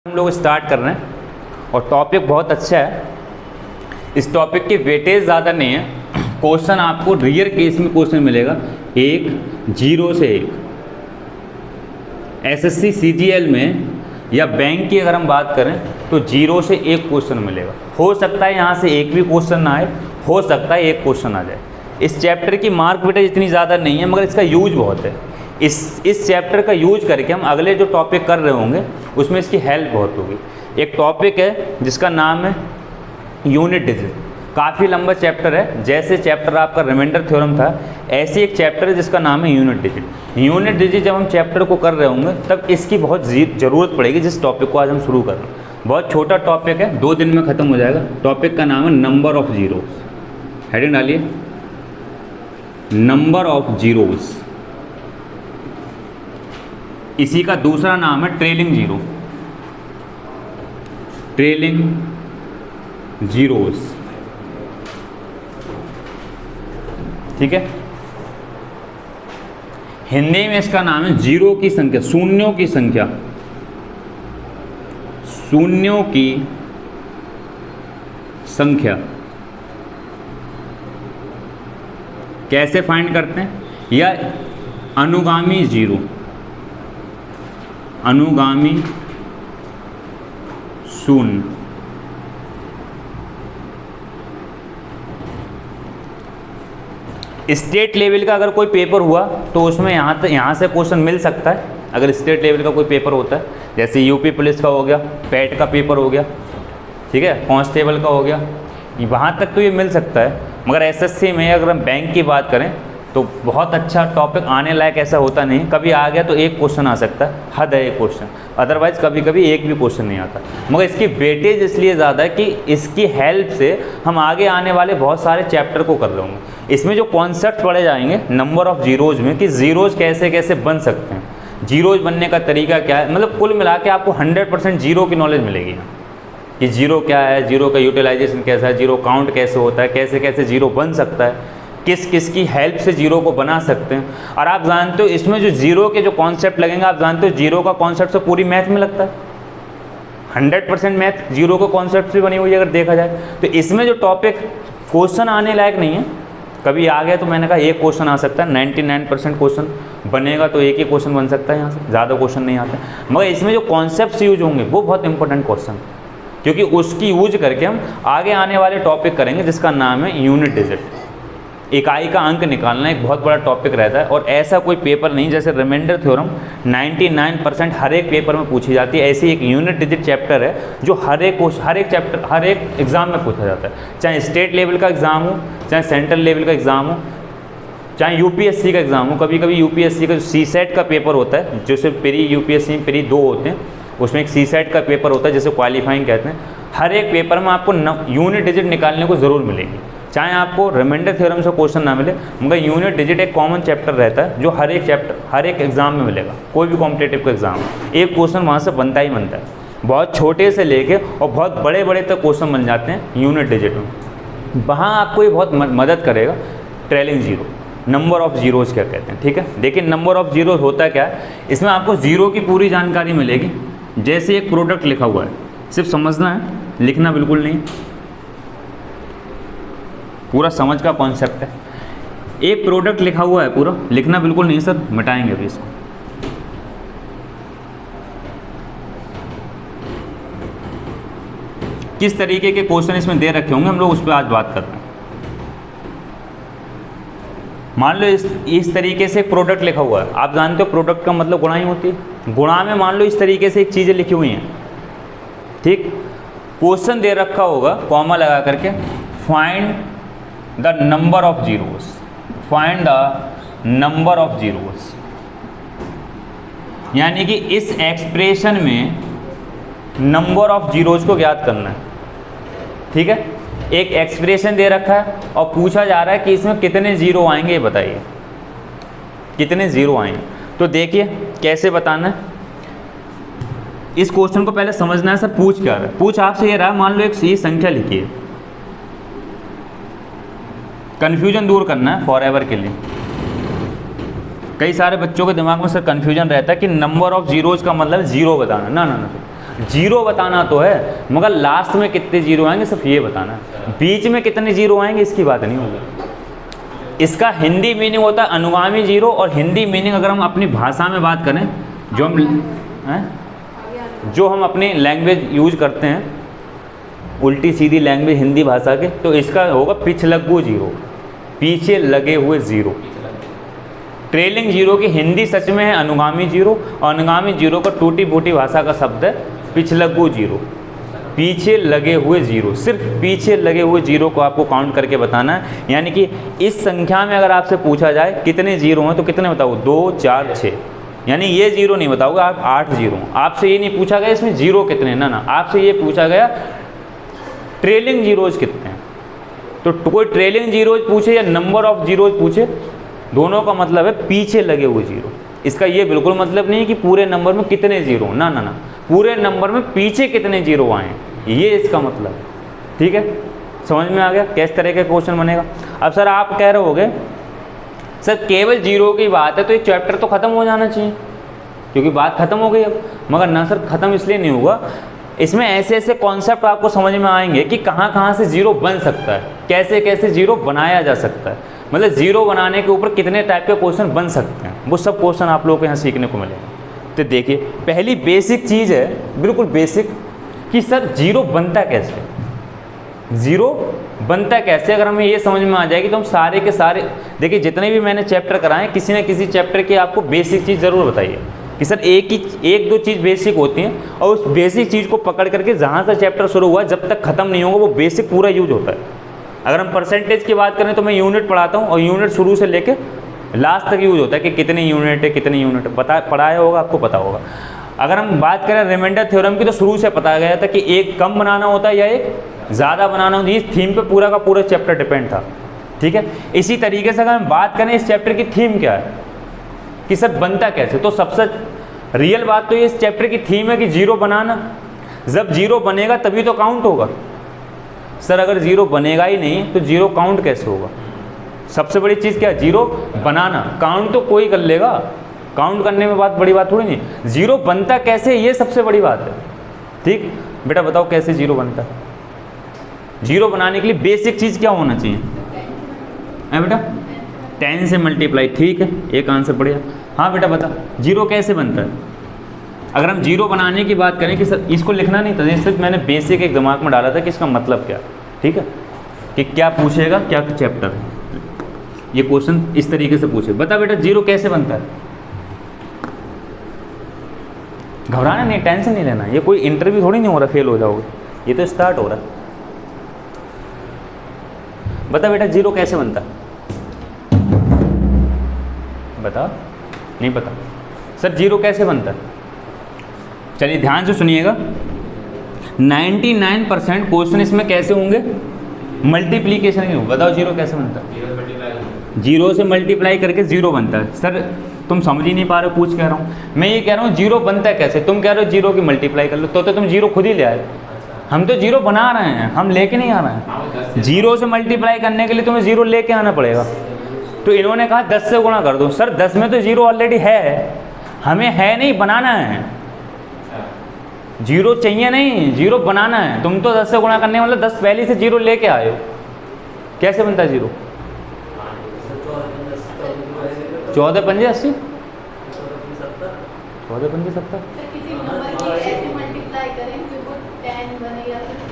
हम लोग स्टार्ट कर रहे हैं और टॉपिक बहुत अच्छा है। इस टॉपिक की वेटेज ज़्यादा नहीं है। क्वेश्चन आपको रियर केस में क्वेश्चन मिलेगा 0 से 1। एसएससी सीजीएल में या बैंक की अगर हम बात करें तो 0 से 1 क्वेश्चन मिलेगा। हो सकता है यहाँ से एक भी क्वेश्चन ना आए, हो सकता है एक क्वेश्चन आ जाए। इस चैप्टर की मार्क वेटेज इतनी ज़्यादा नहीं है, मगर इसका यूज बहुत है। इस चैप्टर का यूज करके हम अगले जो टॉपिक कर रहे होंगे उसमें इसकी हेल्प बहुत होगी। एक टॉपिक है जिसका नाम है यूनिट डिजिट। काफ़ी लंबा चैप्टर है। जैसे चैप्टर आपका रिमाइंडर थ्योरम था, ऐसे एक चैप्टर है जिसका नाम है यूनिट डिजिट। यूनिट डिजिट जब हम चैप्टर को कर रहे होंगे तब इसकी बहुत ज़रूरत पड़ेगी, जिस टॉपिक को आज हम शुरू कर रहे हैं। बहुत छोटा टॉपिक है, 2 दिन में ख़त्म हो जाएगा। टॉपिक का नाम है नंबर ऑफ जीरोस। हेडिंग डालिए, नंबर ऑफ जीरोस। इसी का दूसरा नाम है ट्रेलिंग जीरो, ट्रेलिंग जीरोस। ठीक है। हिंदी में इसका नाम है जीरो की संख्या, शून्यों की संख्या, शून्यों की संख्या। कैसे फाइंड करते हैं? या अनुगामी जीरो, अनुगामी शून्य। स्टेट लेवल का अगर कोई पेपर हुआ तो उसमें यहाँ से क्वेश्चन मिल सकता है। अगर स्टेट लेवल का कोई पेपर होता है, जैसे यूपी पुलिस का हो गया, पैट का पेपर हो गया, ठीक है, कांस्टेबल का हो गया, वहाँ तक तो ये मिल सकता है। मगर एसएससी में अगर हम बैंक की बात करें तो बहुत अच्छा टॉपिक आने लायक ऐसा होता नहीं। कभी आ गया तो एक क्वेश्चन आ सकता है, हद है एक क्वेश्चन, अदरवाइज़ कभी कभी एक भी क्वेश्चन नहीं आता। मगर इसकी वेटेज इसलिए ज़्यादा है कि इसकी हेल्प से हम आगे आने वाले बहुत सारे चैप्टर को कर रहे होंगे। इसमें जो कॉन्सेप्ट पढ़े जाएंगे नंबर ऑफ जीरोज़ में, कि ज़ीरोज़ कैसे कैसे बन सकते हैं, जीरोज़ बनने का तरीका क्या है, मतलब कुल मिला के आपको 100% जीरो की नॉलेज मिलेगी कि जीरो क्या है, जीरो का यूटिलाइजेशन कैसा है, जीरो काउंट कैसे होता है, कैसे कैसे जीरो बन सकता है, किस किस की हेल्प से जीरो को बना सकते हैं। और आप जानते हो इसमें जो जीरो के जो कॉन्सेप्ट लगेंगे, आप जानते हो जीरो का कॉन्सेप्ट तो पूरी मैथ में लगता है। 100% मैथ जीरो के कॉन्सेप्ट से बनी हुई है अगर देखा जाए तो। इसमें जो टॉपिक क्वेश्चन आने लायक नहीं है, कभी आ गया तो मैंने कहा एक क्वेश्चन आ सकता है, 99% क्वेश्चन बनेगा तो एक ही क्वेश्चन बन सकता है, यहाँ से ज़्यादा क्वेश्चन नहीं आते। मगर इसमें जो कॉन्सेप्ट यूज होंगे वो बहुत इंपॉर्टेंट क्वेश्चन, क्योंकि उसकी यूज करके हम आगे आने वाले टॉपिक करेंगे जिसका नाम है यूनिट डिजिट। इकाई का अंक निकालना एक बहुत बड़ा टॉपिक रहता है। और ऐसा कोई पेपर नहीं, जैसे रिमाइंडर थ्योरम 99% हर एक पेपर में पूछी जाती है, ऐसी एक यूनिट डिजिट चैप्टर है जो हर एक चैप्टर हर एक एग्ज़ाम में पूछा जाता है। चाहे स्टेट लेवल का एग्ज़ाम हो, चाहे सेंट्रल लेवल का एग्ज़ाम हो, चाहे यूपीएससी का एग्ज़ाम हो। कभी कभी यूपीएससी का जो सीसेट का पेपर होता है, जैसे प्री यूपीएससी में प्री 2 होते हैं, उसमें एक सीसेट का पेपर होता है जिसे क्वालिफाइंग कहते हैं। हर एक पेपर में आपको यूनिट डिजिट निकालने को ज़रूर मिलेगी, चाहे आपको रिमाइंडर थ्योरम से क्वेश्चन ना मिले, मगर यूनिट डिजिट एक कॉमन चैप्टर रहता है जो हर एक एग्जाम में मिलेगा। कोई भी कॉम्पिटेटिव का एग्जाम, एक क्वेश्चन वहाँ से बनता ही बनता है। बहुत छोटे से लेके और बहुत बड़े बड़े तक क्वेश्चन बन जाते हैं यूनिट डिजिट में। वहाँ आपको ये बहुत मदद करेगा। Trailing zero, number of zeros क्या कहते हैं, ठीक है। देखिए नंबर ऑफ जीरो होता क्या है, इसमें आपको जीरो की पूरी जानकारी मिलेगी। जैसे एक प्रोडक्ट लिखा हुआ है, सिर्फ समझना है, लिखना बिल्कुल नहीं, पूरा समझ का कॉन्सेप्ट है। एक प्रोडक्ट लिखा हुआ है, पूरा लिखना बिल्कुल नहीं सर, मिटाएंगे अभी इसको। किस तरीके के क्वेश्चन इसमें दे रखे होंगे हम लोग उस पर आज बात कर रहे हैं। मान लो इस तरीके से एक प्रोडक्ट लिखा हुआ है। आप जानते हो प्रोडक्ट का मतलब गुणा ही होती है। गुणा में मान लो इस तरीके से एक चीज़ें लिखी हुई हैं, ठीक। क्वेश्चन दे रखा होगा कॉमा लगा करके, find the number of zeros, find the number of zeros. यानी कि इस एक्सप्रेशन में नंबर ऑफ जीरोस को ज्ञात करना है, ठीक है। एक एक्सप्रेशन दे रखा है और पूछा जा रहा है कि इसमें कितने जीरो आएंगे, ये बताइए कितने जीरो आएंगे। तो देखिए कैसे बताना है। इस क्वेश्चन को पहले समझना है सर पूछ क्या रहा है। पूछ आपसे ये रहा, मान लो एक सी संख्या लिखिए, कन्फ्यूजन दूर करना है फॉर एवर के लिए। कई सारे बच्चों के दिमाग में सर कन्फ्यूजन रहता है कि नंबर ऑफ जीरोज का मतलब जीरो बताना। ना ना ना, जीरो बताना तो है, मगर लास्ट में कितने जीरो आएंगे सिर्फ ये बताना है। बीच में कितने जीरो आएंगे इसकी बात नहीं होगी। इसका हिंदी मीनिंग होता है अनुगामी जीरो, और हिंदी मीनिंग अगर हम अपनी भाषा में बात करें, जो हम अपनी लैंग्वेज यूज करते हैं, उल्टी सीधी लैंग्वेज हिंदी भाषा के, तो इसका होगा पिछलग्गू जीरो, पीछे लगे हुए जीरो। ट्रेलिंग जीरो की हिंदी सच में है अनुगामी जीरो, और अनुगामी जीरो का टूटी फूटी भाषा का शब्द है पिछलग्गू जीरो, पीछे लगे हुए जीरो। सिर्फ पीछे लगे हुए जीरो को आपको काउंट करके बताना है। यानी कि इस संख्या में अगर आपसे पूछा जाए कितने जीरो हैं तो कितने बताओ, 2 4 6, यानी ये जीरो नहीं बताओगे आप, 8 जीरो। आपसे ये नहीं पूछा गया इसमें जीरो कितने, ना ना, आपसे ये पूछा गया ट्रेलिंग जीरोज कितने हैं। तो कोई ट्रेलिंग जीरोज पूछे या नंबर ऑफ जीरोज पूछे, दोनों का मतलब है पीछे लगे हुए जीरो। इसका ये बिल्कुल मतलब नहीं कि पूरे नंबर में कितने जीरो, ना ना ना, पूरे नंबर में पीछे कितने जीरो आए, ये इसका मतलब। ठीक है, समझ में आ गया किस तरह का क्वेश्चन बनेगा। अब सर आप कह रहे होगे सर केवल जीरो की बात है तो ये चैप्टर तो ख़त्म हो जाना चाहिए, क्योंकि बात ख़त्म हो गई अब। मगर ना सर, ख़त्म इसलिए नहीं होगा, इसमें ऐसे ऐसे कॉन्सेप्ट आपको समझ में आएंगे कि कहाँ कहाँ से जीरो बन सकता है, कैसे कैसे जीरो बनाया जा सकता है, मतलब जीरो बनाने के ऊपर कितने टाइप के क्वेश्चन बन सकते हैं, वो सब क्वेश्चन आप लोगों को यहाँ सीखने को मिलेगा। तो देखिए पहली बेसिक चीज़ है, बिल्कुल बेसिक, कि सर जीरो बनता कैसे, जीरो बनता कैसे। अगर हमें ये समझ में आ जाएगी तो हम सारे के सारे, देखिए जितने भी मैंने चैप्टर कराए किसी न किसी चैप्टर की आपको बेसिक चीज़ ज़रूर बताइए कि सर एक दो चीज़ बेसिक होती हैं, और उस बेसिक चीज़ को पकड़ करके जहाँ से चैप्टर शुरू हुआ जब तक ख़त्म नहीं होगा वो बेसिक पूरा यूज होता है। अगर हम परसेंटेज की बात करें तो मैं यूनिट पढ़ाता हूँ, और यूनिट शुरू से लेके लास्ट तक यूज होता है कि कितनी यूनिट है, कितनी यूनिट है, पढ़ाया होगा आपको, पता होगा। अगर हम बात करें रिमाइंडर थ्योरम की तो शुरू से बताया गया था कि एक कम बनाना होता है या एक ज़्यादा बनाना होता है, इस थीम पे पूरा का पूरा चैप्टर डिपेंड था। ठीक है, इसी तरीके से अगर हम बात करें इस चैप्टर की थीम क्या है कि सर बनता कैसे, तो सबसे रियल बात तो ये इस चैप्टर की थीम है कि जीरो बनाना। जब जीरो बनेगा तभी तो काउंट होगा। सर अगर जीरो बनेगा ही नहीं तो जीरो काउंट कैसे होगा। सबसे बड़ी चीज़ क्या है, जीरो बनाना। काउंट तो कोई कर लेगा, काउंट करने में बड़ी बात थोड़ी नहीं, जीरो बनता कैसे ये सबसे बड़ी बात है। ठीक बेटा, बताओ कैसे जीरो बनता है। जीरो बनाने के लिए बेसिक चीज़ क्या होना चाहिए है बेटा, 10 से मल्टीप्लाई। ठीक है, एक आंसर बढ़िया। हाँ बेटा बता, जीरो कैसे बनता है। अगर हम जीरो बनाने की बात करें कि सर इसको लिखना नहीं था, सिर्फ मैंने बेसिक एक दिमाग में डाला था कि इसका मतलब क्या। ठीक है, कि क्या पूछेगा, क्या चैप्टर है, ये क्वेश्चन इस तरीके से पूछे। बता बेटा जीरो कैसे बनता है। घबराना नहीं, टेंशन नहीं लेना, ये कोई इंटरव्यू थोड़ी नहीं हो रहा फेल हो जाओगे, ये तो स्टार्ट हो रहा है। बता बेटा जीरो कैसे बनता है, बता। नहीं पता सर जीरो कैसे बनता है। चलिए ध्यान से सुनिएगा, 99% क्वेश्चन इसमें कैसे होंगे, मल्टीप्लीकेशन ही होगा। बताओ जीरो कैसे बनता है। जीरो से मल्टीप्लाई करके जीरो बनता है। सर तुम समझ ही नहीं पा रहे हो, पूछ कह रहा हूँ मैं, ये कह रहा हूँ जीरो बनता है कैसे, तुम कह रहे हो जीरो की मल्टीप्लाई कर लो, तो तुम जीरो खुद ही ले आए। हम तो जीरो बना रहे हैं, हम लेके नहीं आ रहे हैं। जीरो से मल्टीप्लाई करने के लिए तुम्हें जीरो लेके आना पड़ेगा। तो इन्होंने कहा 10 से गुणा कर दो। सर 10 में तो जीरो ऑलरेडी है, हमें है नहीं, बनाना है। जीरो चाहिए नहीं, जीरो बनाना है। तुम तो 10 से गुणा करने मतलब 10 पहले से जीरो लेके आए हो। कैसे बनता है जीरो। 14 पंजे 80, 14 पंजे 70,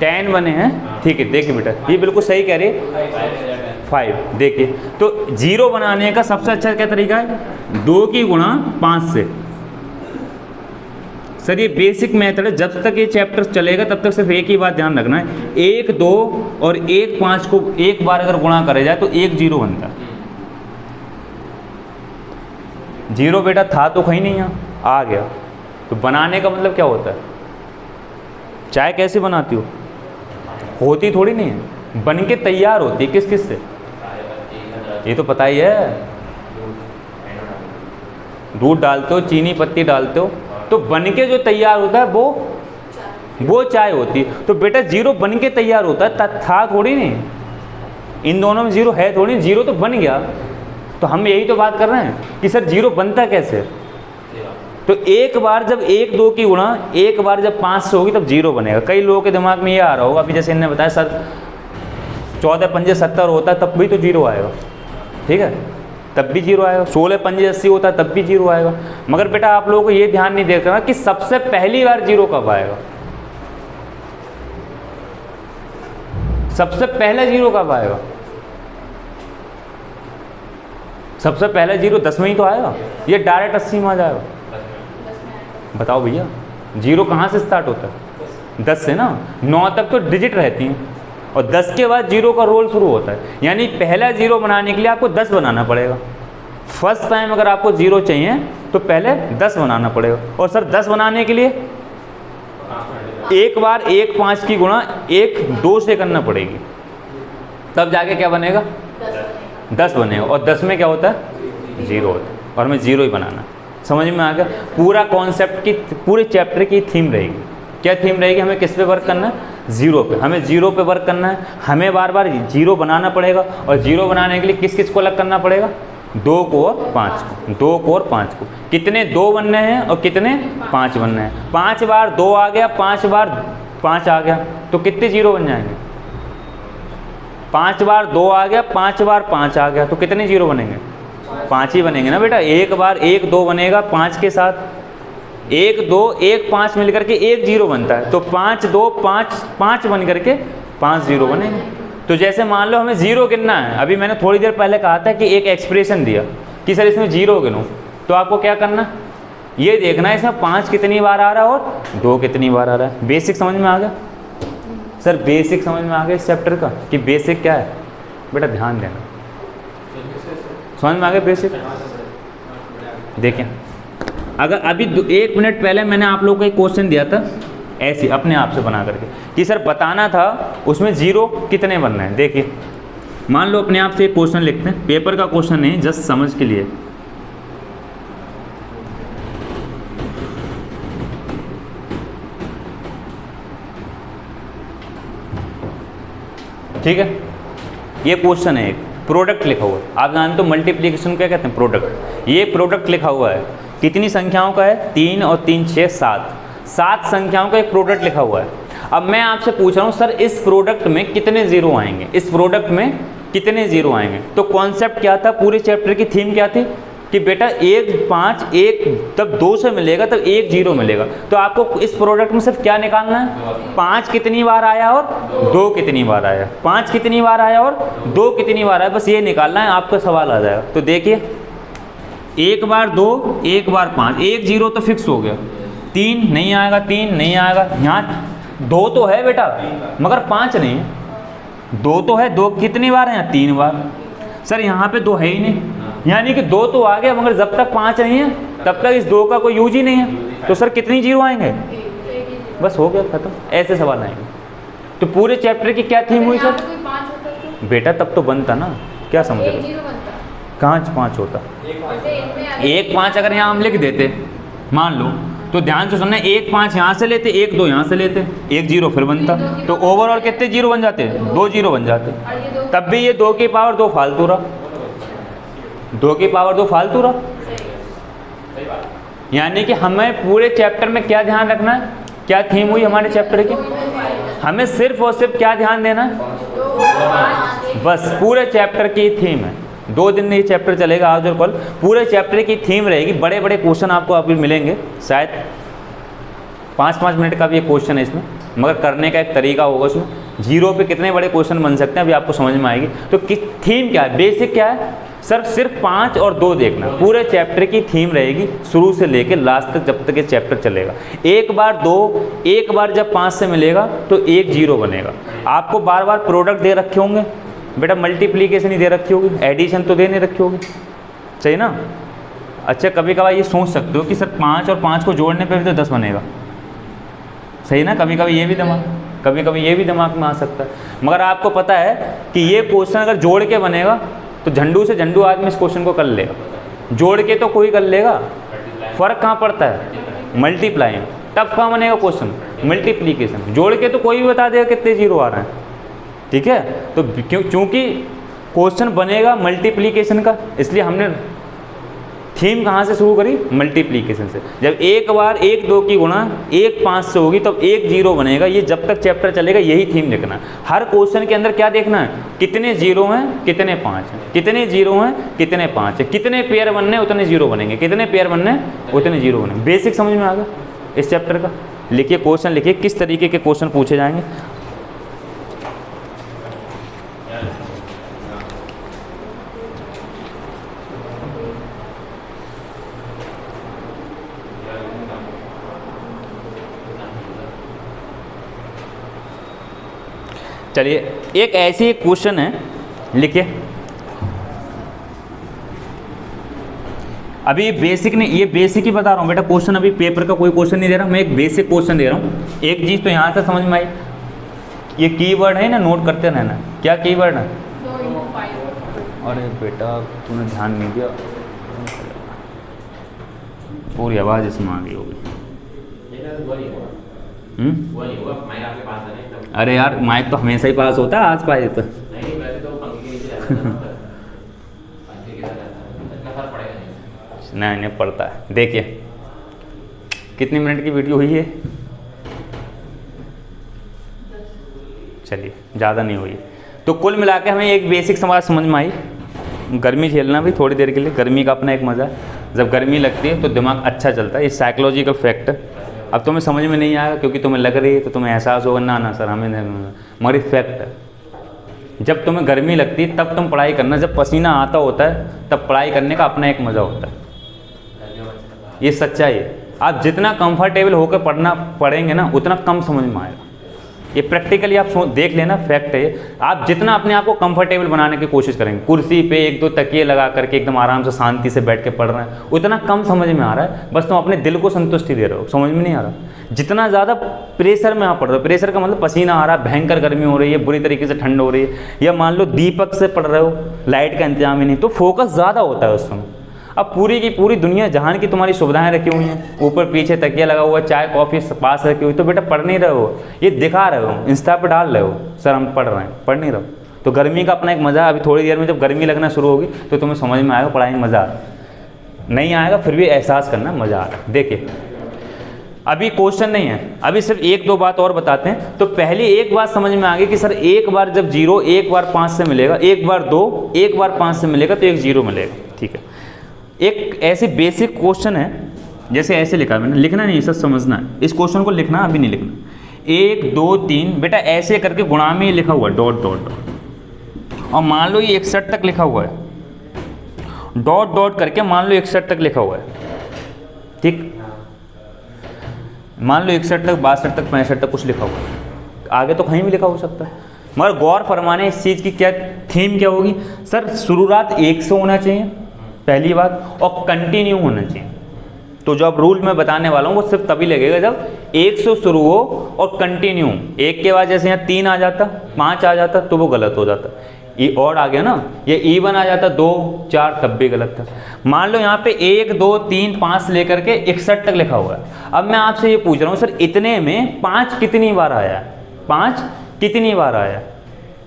10 बने हैं। ठीक है, देखिए बेटा ये बिल्कुल सही कह रही है, 5। देखिए तो जीरो बनाने का सबसे अच्छा क्या तरीका है, 2 की गुणा 5 से। सर ये बेसिक मेथड है, जब तक ये चैप्टर चलेगा तब तक सिर्फ एक ही बात ध्यान रखना है, 1 2 और 1 5 को एक बार अगर गुणा करे जाए तो 1 जीरो बनता है। जीरो बेटा था तो कहीं नहीं आ गया, तो बनाने का मतलब क्या होता है। चाय कैसे बनाती हो, होती थोड़ी नहीं है, बन के तैयार होती है। किस किस से, ये तो पता ही है। दूध डालते हो, चीनी पत्ती डालते हो, तो बन के जो तैयार होता है वो चाय होती है। तो बेटा जीरो बन के तैयार होता है, था थोड़ी नहीं। इन दोनों में जीरो है थोड़ी, जीरो तो बन गया। तो हम यही तो बात कर रहे हैं कि सर जीरो बनता कैसे। तो एक बार जब 1 2 की गुणा एक बार जब 5 से होगी तब 0 बनेगा। कई लोगों के दिमाग में ये आ रहा होगा, अभी जैसे इन्होंने बताया सर 14 पंजे 70 होता है तब भी तो 0 आएगा, ठीक है, तब भी 0 आएगा। 16 पंजे 80 होता है तब भी 0 आएगा। मगर बेटा आप लोगों को ये ध्यान नहीं देना कि सबसे पहली बार 0 कब आएगा, सबसे पहला 0 कब आएगा। सबसे पहला 0 10 में ही तो आएगा, ये डायरेक्ट 80 में आ जाएगा। बताओ भैया 0 कहाँ से स्टार्ट होता है, 10 से ना। 9 तक तो डिजिट रहती हैं और 10 के बाद 0 का रोल शुरू होता है। यानी पहला 0 बनाने के लिए आपको 10 बनाना पड़ेगा। फर्स्ट टाइम अगर आपको 0 चाहिए तो पहले 10 बनाना पड़ेगा। और सर 10 बनाने के लिए एक बार 1 5 की गुणा 1 2 से करना पड़ेगी, तब जाके क्या बनेगा, 10 बनेगा। और 10 में क्या होता है, 0 होता है, और हमें 0 ही बनाना। समझ में आ गया। पूरा कॉन्सेप्ट की, पूरे चैप्टर की थीम रहेगी। क्या थीम रहेगी, हमें किस पे वर्क करना है, 0 पे। हमें 0 पे वर्क करना है। हमें बार बार 0 बनाना पड़ेगा, और 0 बनाने के लिए किस किस को अलग करना पड़ेगा, 2 को और 5 को, 2 को और 5 को। कितने 2 बनने हैं और कितने 5 बनने हैं। 5 बार 2 आ गया, 5 बार 5 आ गया, तो कितने 0 बन जाएंगे। 5 बार 2 आ गया, 5 बार 5 आ गया, तो कितने 0 बनेंगे, 5 ही बनेंगे ना बेटा। एक बार 1 2 बनेगा 5 के साथ, 1 2 1 5 मिल करके 1 0 बनता है। तो 5 2 5 5 बन करके 5 0 बनेंगे। तो जैसे मान लो हमें 0 गिनना है, अभी मैंने थोड़ी देर पहले कहा था कि एक एक्सप्रेशन दिया कि सर इसमें 0 गिनो, तो आपको क्या करना, ये देखना है इसमें 5 कितनी बार आ रहा है और 2 कितनी बार आ रहा है। बेसिक समझ में आ गया सर, बेसिक समझ में आ गया इस चैप्टर का कि बेसिक क्या है। बेटा ध्यान देना, समझ में आ गया बेसिक। देखें, अगर अभी 1 मिनट पहले मैंने आप लोगों को एक क्वेश्चन दिया था ऐसे अपने आप से बना करके कि सर बताना था उसमें 0 कितने बनना है। देखिए मान लो अपने आप से एक क्वेश्चन लिखते हैं, पेपर का क्वेश्चन नहीं, जस्ट समझ के लिए। ठीक है, ये क्वेश्चन है, एक प्रोडक्ट लिखा हुआ है। आप जानते हो मल्टीप्लिकेशन क्या कहते हैं, प्रोडक्ट। ये प्रोडक्ट लिखा हुआ है, कितनी संख्याओं का है, 3 और 3 6 7, 7 संख्याओं का एक प्रोडक्ट लिखा हुआ है। अब मैं आपसे पूछ रहा हूँ सर इस प्रोडक्ट में कितने 0 आएंगे, इस प्रोडक्ट में कितने 0 आएंगे। तो कॉन्सेप्ट क्या था, पूरे चैप्टर की थीम क्या थी कि बेटा 1 5 1 तब 2 से मिलेगा तब 1 0 मिलेगा। तो आपको इस प्रोडक्ट में सिर्फ क्या निकालना है, 5 कितनी बार आया और 2 कितनी बार आया, 5 कितनी बार आया और 2 कितनी बार आया, बस ये निकालना है, आपका सवाल आ जाएगा। तो देखिए 1 बार 2 1 बार 5, 1 0 तो फिक्स हो गया, 3 नहीं आएगा, 3 नहीं आएगा। यहाँ 2 तो है बेटा मगर 5 नहीं है, 2 तो है, 2 कितनी बार है, 3 बार। सर यहाँ पे 2 है ही नहीं, यानी कि 2 तो आ गया मगर जब तक 5 नहीं है तब तक इस 2 का कोई यूज ही नहीं है। तो सर कितनी 0 आएंगे, बस हो गया खत्म, ऐसे सवाल आएंगे। तो पूरे चैप्टर की क्या थीम हुई सर, बेटा तब तो बनता ना, क्या समझ रहे हो, कहाँ 5 होता, 1 5 अगर यहाँ हम लिख देते मान लो, तो ध्यान से सुनना, 1 5 यहाँ से लेते, 1 2 यहाँ से लेते, 1 0 फिर बनता, तो ओवरऑल कितने 0 बन जाते, 2 0 बन जाते। तब भी ये 2 की पावर 2 फालतू रहा, 2 की पावर 2 फालतू रहा। यानी कि हमें पूरे चैप्टर में क्या ध्यान रखना है, क्या थीम हुई हमारे चैप्टर की, हमें सिर्फ और सिर्फ क्या ध्यान देना है, बस पूरे चैप्टर की थीम है। 2 दिन में ये चैप्टर चलेगा, आज और कल पूरे चैप्टर की थीम रहेगी। बड़े बड़े क्वेश्चन आपको अभी मिलेंगे, शायद 5-5 मिनट का भी एक क्वेश्चन है इसमें, मगर करने का एक तरीका होगा उसमें। 0 पे कितने बड़े क्वेश्चन बन सकते हैं अभी आपको समझ में आएगी। तो थीम क्या है, बेसिक क्या है सर, सिर्फ 5 और 2 देखना, पूरे चैप्टर की थीम रहेगी शुरू से लेकर लास्ट तक, जब तक ये चैप्टर चलेगा। 1 बार 2, एक बार जब 5 से मिलेगा तो 1 0 बनेगा। आपको बार बार प्रोडक्ट दे रखे होंगे बेटा, मल्टीप्लीकेशन ही दे रखी होगी, एडिशन तो दे नहीं रखी होगी, सही ना। अच्छा कभी कभार ये सोच सकते हो कि सर 5 और 5 को जोड़ने पे भी तो 10 बनेगा, सही ना। कभी कभी ये भी दिमाग में आ सकता है। मगर आपको पता है कि ये क्वेश्चन अगर जोड़ के बनेगा तो झंडू से झंडू आदमी इस क्वेश्चन को कर लेगा, जोड़ के तो कोई कर लेगा। फर्क कहाँ पड़ता है, मल्टीप्लाइंग। तब कहाँ बनेगा क्वेश्चन, मल्टीप्लीकेशन। जोड़ के तो कोई भी बता देगा कितने 0 आ रहे हैं, ठीक है। तो क्योंकि क्वेश्चन बनेगा मल्टीप्लीकेशन का, इसलिए हमने थीम कहाँ से शुरू करी? मल्टीप्लीकेशन से। जब एक बार 1 2 की गुणा 1 5 से होगी तब 1 0 बनेगा। ये जब तक चैप्टर चलेगा यही थीम लिखना है। हर क्वेश्चन के अंदर क्या देखना है? कितने 0 हैं, कितने 5 हैं, कितने 0 हैं, कितने 5 हैं, कितने पेयर बनने उतने 0 बनेंगे, कितने पेयर बनने उतने 0 बनेंगे। बेसिक समझ में आ गया इस चैप्टर का। लिखिए क्वेश्चन, लिखिए किस तरीके के क्वेश्चन पूछे जाएंगे। चलिए एक ऐसी क्वेश्चन है, लिखिए। अभी ये बेसिक नहीं, ये बेसिक ही बता रहा हूँ बेटा। क्वेश्चन अभी पेपर का कोई क्वेश्चन नहीं दे रहा, मैं एक बेसिक क्वेश्चन दे रहा हूँ। एक चीज़ तो यहाँ से समझ में आई, ये कीवर्ड है ना, नोट करते रहना। क्या कीवर्ड है? अरे बेटा तूने ध्यान नहीं दिया, पूरी आवाज़ इसमें आ गई होगी। अरे यार माइक तो हमेशा ही पास होता है, आज पाए तो नहीं पड़ता है। देखिए कितनी मिनट की वीडियो हुई है? चलिए ज़्यादा नहीं हुई। तो कुल मिला के हमें एक बेसिक समझ में आई। गर्मी झेलना भी थोड़ी देर के लिए, गर्मी का अपना एक मज़ा है। जब गर्मी लगती है तो दिमाग अच्छा चलता है, ये साइकोलॉजिकल फैक्ट है। अब तुम्हें समझ में नहीं आएगा क्योंकि तुम्हें लग रही है तो तुम्हें एहसास होगा ना सर हमें नहीं, मगर फैक्ट है। जब तुम्हें गर्मी लगती है तब तुम पढ़ाई करना, जब पसीना आता होता है तब पढ़ाई करने का अपना एक मज़ा होता है। ये सच्चाई है। आप जितना कंफर्टेबल होकर पढ़ेंगे ना उतना कम समझ में आएगा। ये प्रैक्टिकली आप देख लेना, फैक्ट है। आप जितना अपने आप को कंफर्टेबल बनाने की कोशिश करेंगे, कुर्सी पे 1 2 तकिए लगा करके एकदम आराम से शांति से बैठ के पढ़ रहे हैं, उतना कम समझ में आ रहा है। बस तुम अपने दिल को संतुष्टि दे रहे हो, समझ में नहीं आ रहा। जितना ज़्यादा प्रेशर में आप पढ़ रहे हो, प्रेशर का मतलब पसीना आ रहा है, भयंकर गर्मी हो रही है, बुरी तरीके से ठंड हो रही है, या मान लो दीपक से पढ़ रहे हो, लाइट का इंतजाम ही नहीं, तो फोकस ज़्यादा होता है उस समय। अब पूरी की पूरी दुनिया जहान की तुम्हारी सुविधाएं रखी हुई हैं, ऊपर पीछे तकिया लगा हुआ है, चाय कॉफ़ी पास रखी हुई, तो बेटा पढ़ नहीं रहे हो, ये दिखा रहे हो, इंस्टा पे डाल रहे हो सर हम पढ़ रहे हैं, पढ़ नहीं रहे हो। तो गर्मी का अपना एक मज़ा है। अभी थोड़ी देर में जब गर्मी लगना शुरू होगी तो तुम्हें समझ में आएगा पढ़ाई में मज़ा आ रहा है। नहीं आएगा फिर भी एहसास करना मज़ा आ रहा है। देखिए अभी क्वेश्चन नहीं है, अभी सिर्फ 1 2 बात और बताते हैं। तो पहली एक बात समझ में आ गई कि सर एक बार जब 0 1 बार 5 से मिलेगा, एक बार 2 1 बार 5 से मिलेगा तो एक 0 मिलेगा। ठीक है, एक ऐसे बेसिक क्वेश्चन है, जैसे ऐसे लिखा मैंने, लिखना नहीं सब समझना है। इस क्वेश्चन को लिखना, अभी नहीं लिखना। 1 2 3 बेटा ऐसे करके गुणा में लिखा हुआ है डॉट डॉट डॉट, और मान लो ये 61 तक लिखा हुआ है, डॉट डॉट करके मान लो 61 तक लिखा हुआ है। ठीक, मान लो 61 तक 62 तक 65 तक कुछ लिखा हुआ है, आगे तो कहीं भी लिखा हो सकता है। मगर गौर फरमाने इस चीज़ की क्या थीम क्या होगी? सर शुरुआत 1 से होना चाहिए पहली बात, और कंटिन्यू होना चाहिए। तो जो अब रूल मैं बताने वाला हूँ वो सिर्फ तभी लगेगा जब 1 से शुरू हो और कंटिन्यू। 1 के बाद जैसे यहाँ 3 आ जाता, 5 आ जाता तो वो गलत हो जाता, ये और आ गया ना, ये इवन आ जाता 2 4 तब भी गलत था। मान लो यहाँ पे 1 2 3 5 से लेकर के 61 तक लिखा हुआ है। अब मैं आपसे ये पूछ रहा हूँ सर इतने में 5 कितनी बार आया? 5 कितनी बार आया?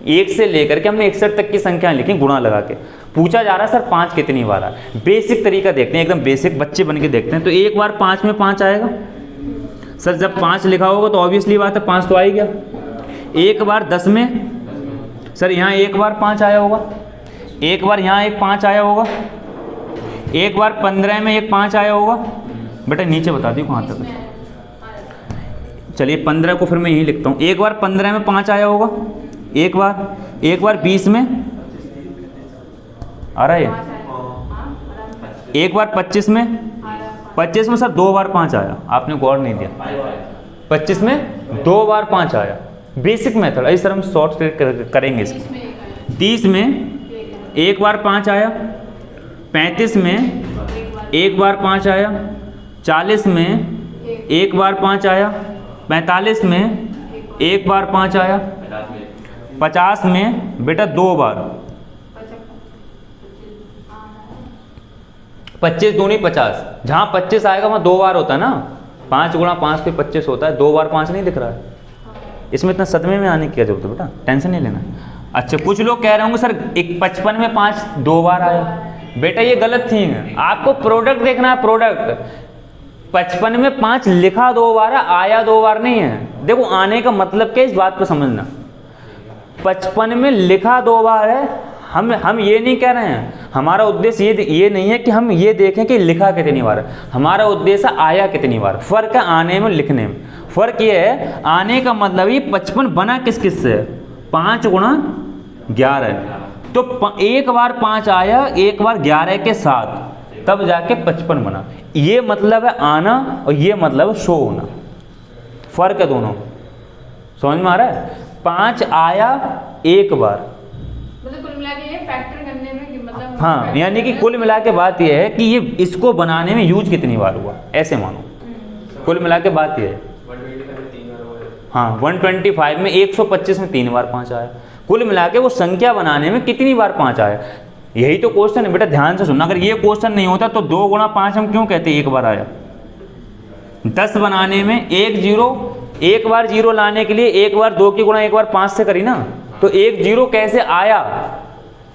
1 से लेकर के हमने 61 तक की संख्या लिखी गुणा लगा के, पूछा जा रहा है सर 5 कितनी बार आया। बेसिक तरीका देखते हैं, एकदम बेसिक बच्चे बन के देखते हैं। तो एक बार 5 में 5 आएगा सर, जब 5 लिखा होगा तो ऑब्वियसली बात है 5 तो आ ही गया। एक बार 10 में सर यहाँ एक बार 5 आया होगा, एक बार यहाँ एक 5 आया होगा, एक बार 15 में एक 5 आया होगा। बेटा नीचे बता दी कहाँ तक, चलिए 15 को फिर मैं यहीं लिखता हूँ। एक बार 15 में 5 आया होगा, एक बार 20 में आ रहा है, एक बार 25 में सर 2 बार 5 आया, आपने गौर नहीं दिया। 25 में 2 बार 5 आया, बेसिक मेथड है सर, हम शॉर्ट करेंगे इसकी। 30 में 1 बार 5 आया, 35 में 1 बार 5 आया, 40 में 1 बार 5 आया, 45 में 1 बार 5 आया, 50 में बेटा 2 बार, 25 दूनी 50, जहाँ 25 आएगा वहाँ 2 बार होता है ना, 5 गुणा 5 पे 25 होता है, 2 बार 5 नहीं दिख रहा है। इसमें इतना सदमे में आने की क्या जरूरत है बेटा, टेंशन नहीं लेना। अच्छा कुछ लोग कह रहे होंगे सर 55 में 5 2 बार आया, बेटा ये गलत थी, आपको प्रोडक्ट देखना है, प्रोडक्ट। 55 में 5 लिखा 2 बार है, आया 2 बार नहीं है। देखो आने का मतलब क्या, इस बात को समझना। 55 में लिखा 2 बार है, हम ये नहीं कह रहे हैं, हमारा उद्देश्य ये नहीं है कि हम ये देखें कि लिखा कितनी बार है, हमारा उद्देश्य आया कितनी बार। फर्क है आने में लिखने में। फर्क ये है, आने का मतलब ये 55 बना किस किस से, 5 गुणा 11। तो एक बार 5 आया, एक बार 11 के साथ, तब जाके 55 बना। ये मतलब है आना और ये मतलब है शो होना। फर्क है दोनों, समझ में आ रहा है। 5 आया एक बार, मतलब कुल मिला के ये फैक्टर करने में मतलब हाँ, यानी कि कुल मिला के बात यह है कि ये इसको बनाने में यूज कितनी बार हुआ, ऐसे मानो। कुल मिला के बात यह है, 125 में 125 में 3 बार 5 आया। कुल मिला के वो संख्या बनाने में कितनी बार 5 आया, यही तो क्वेश्चन है बेटा। ध्यान से सुनना, अगर ये क्वेश्चन नहीं होता तो 2 गुणा 5 हम क्यों कहते एक बार आया। 10 बनाने में एक बार 0 लाने के लिए एक बार 2 की गुणा एक बार 5 से करी ना, तो 1 0 कैसे आया,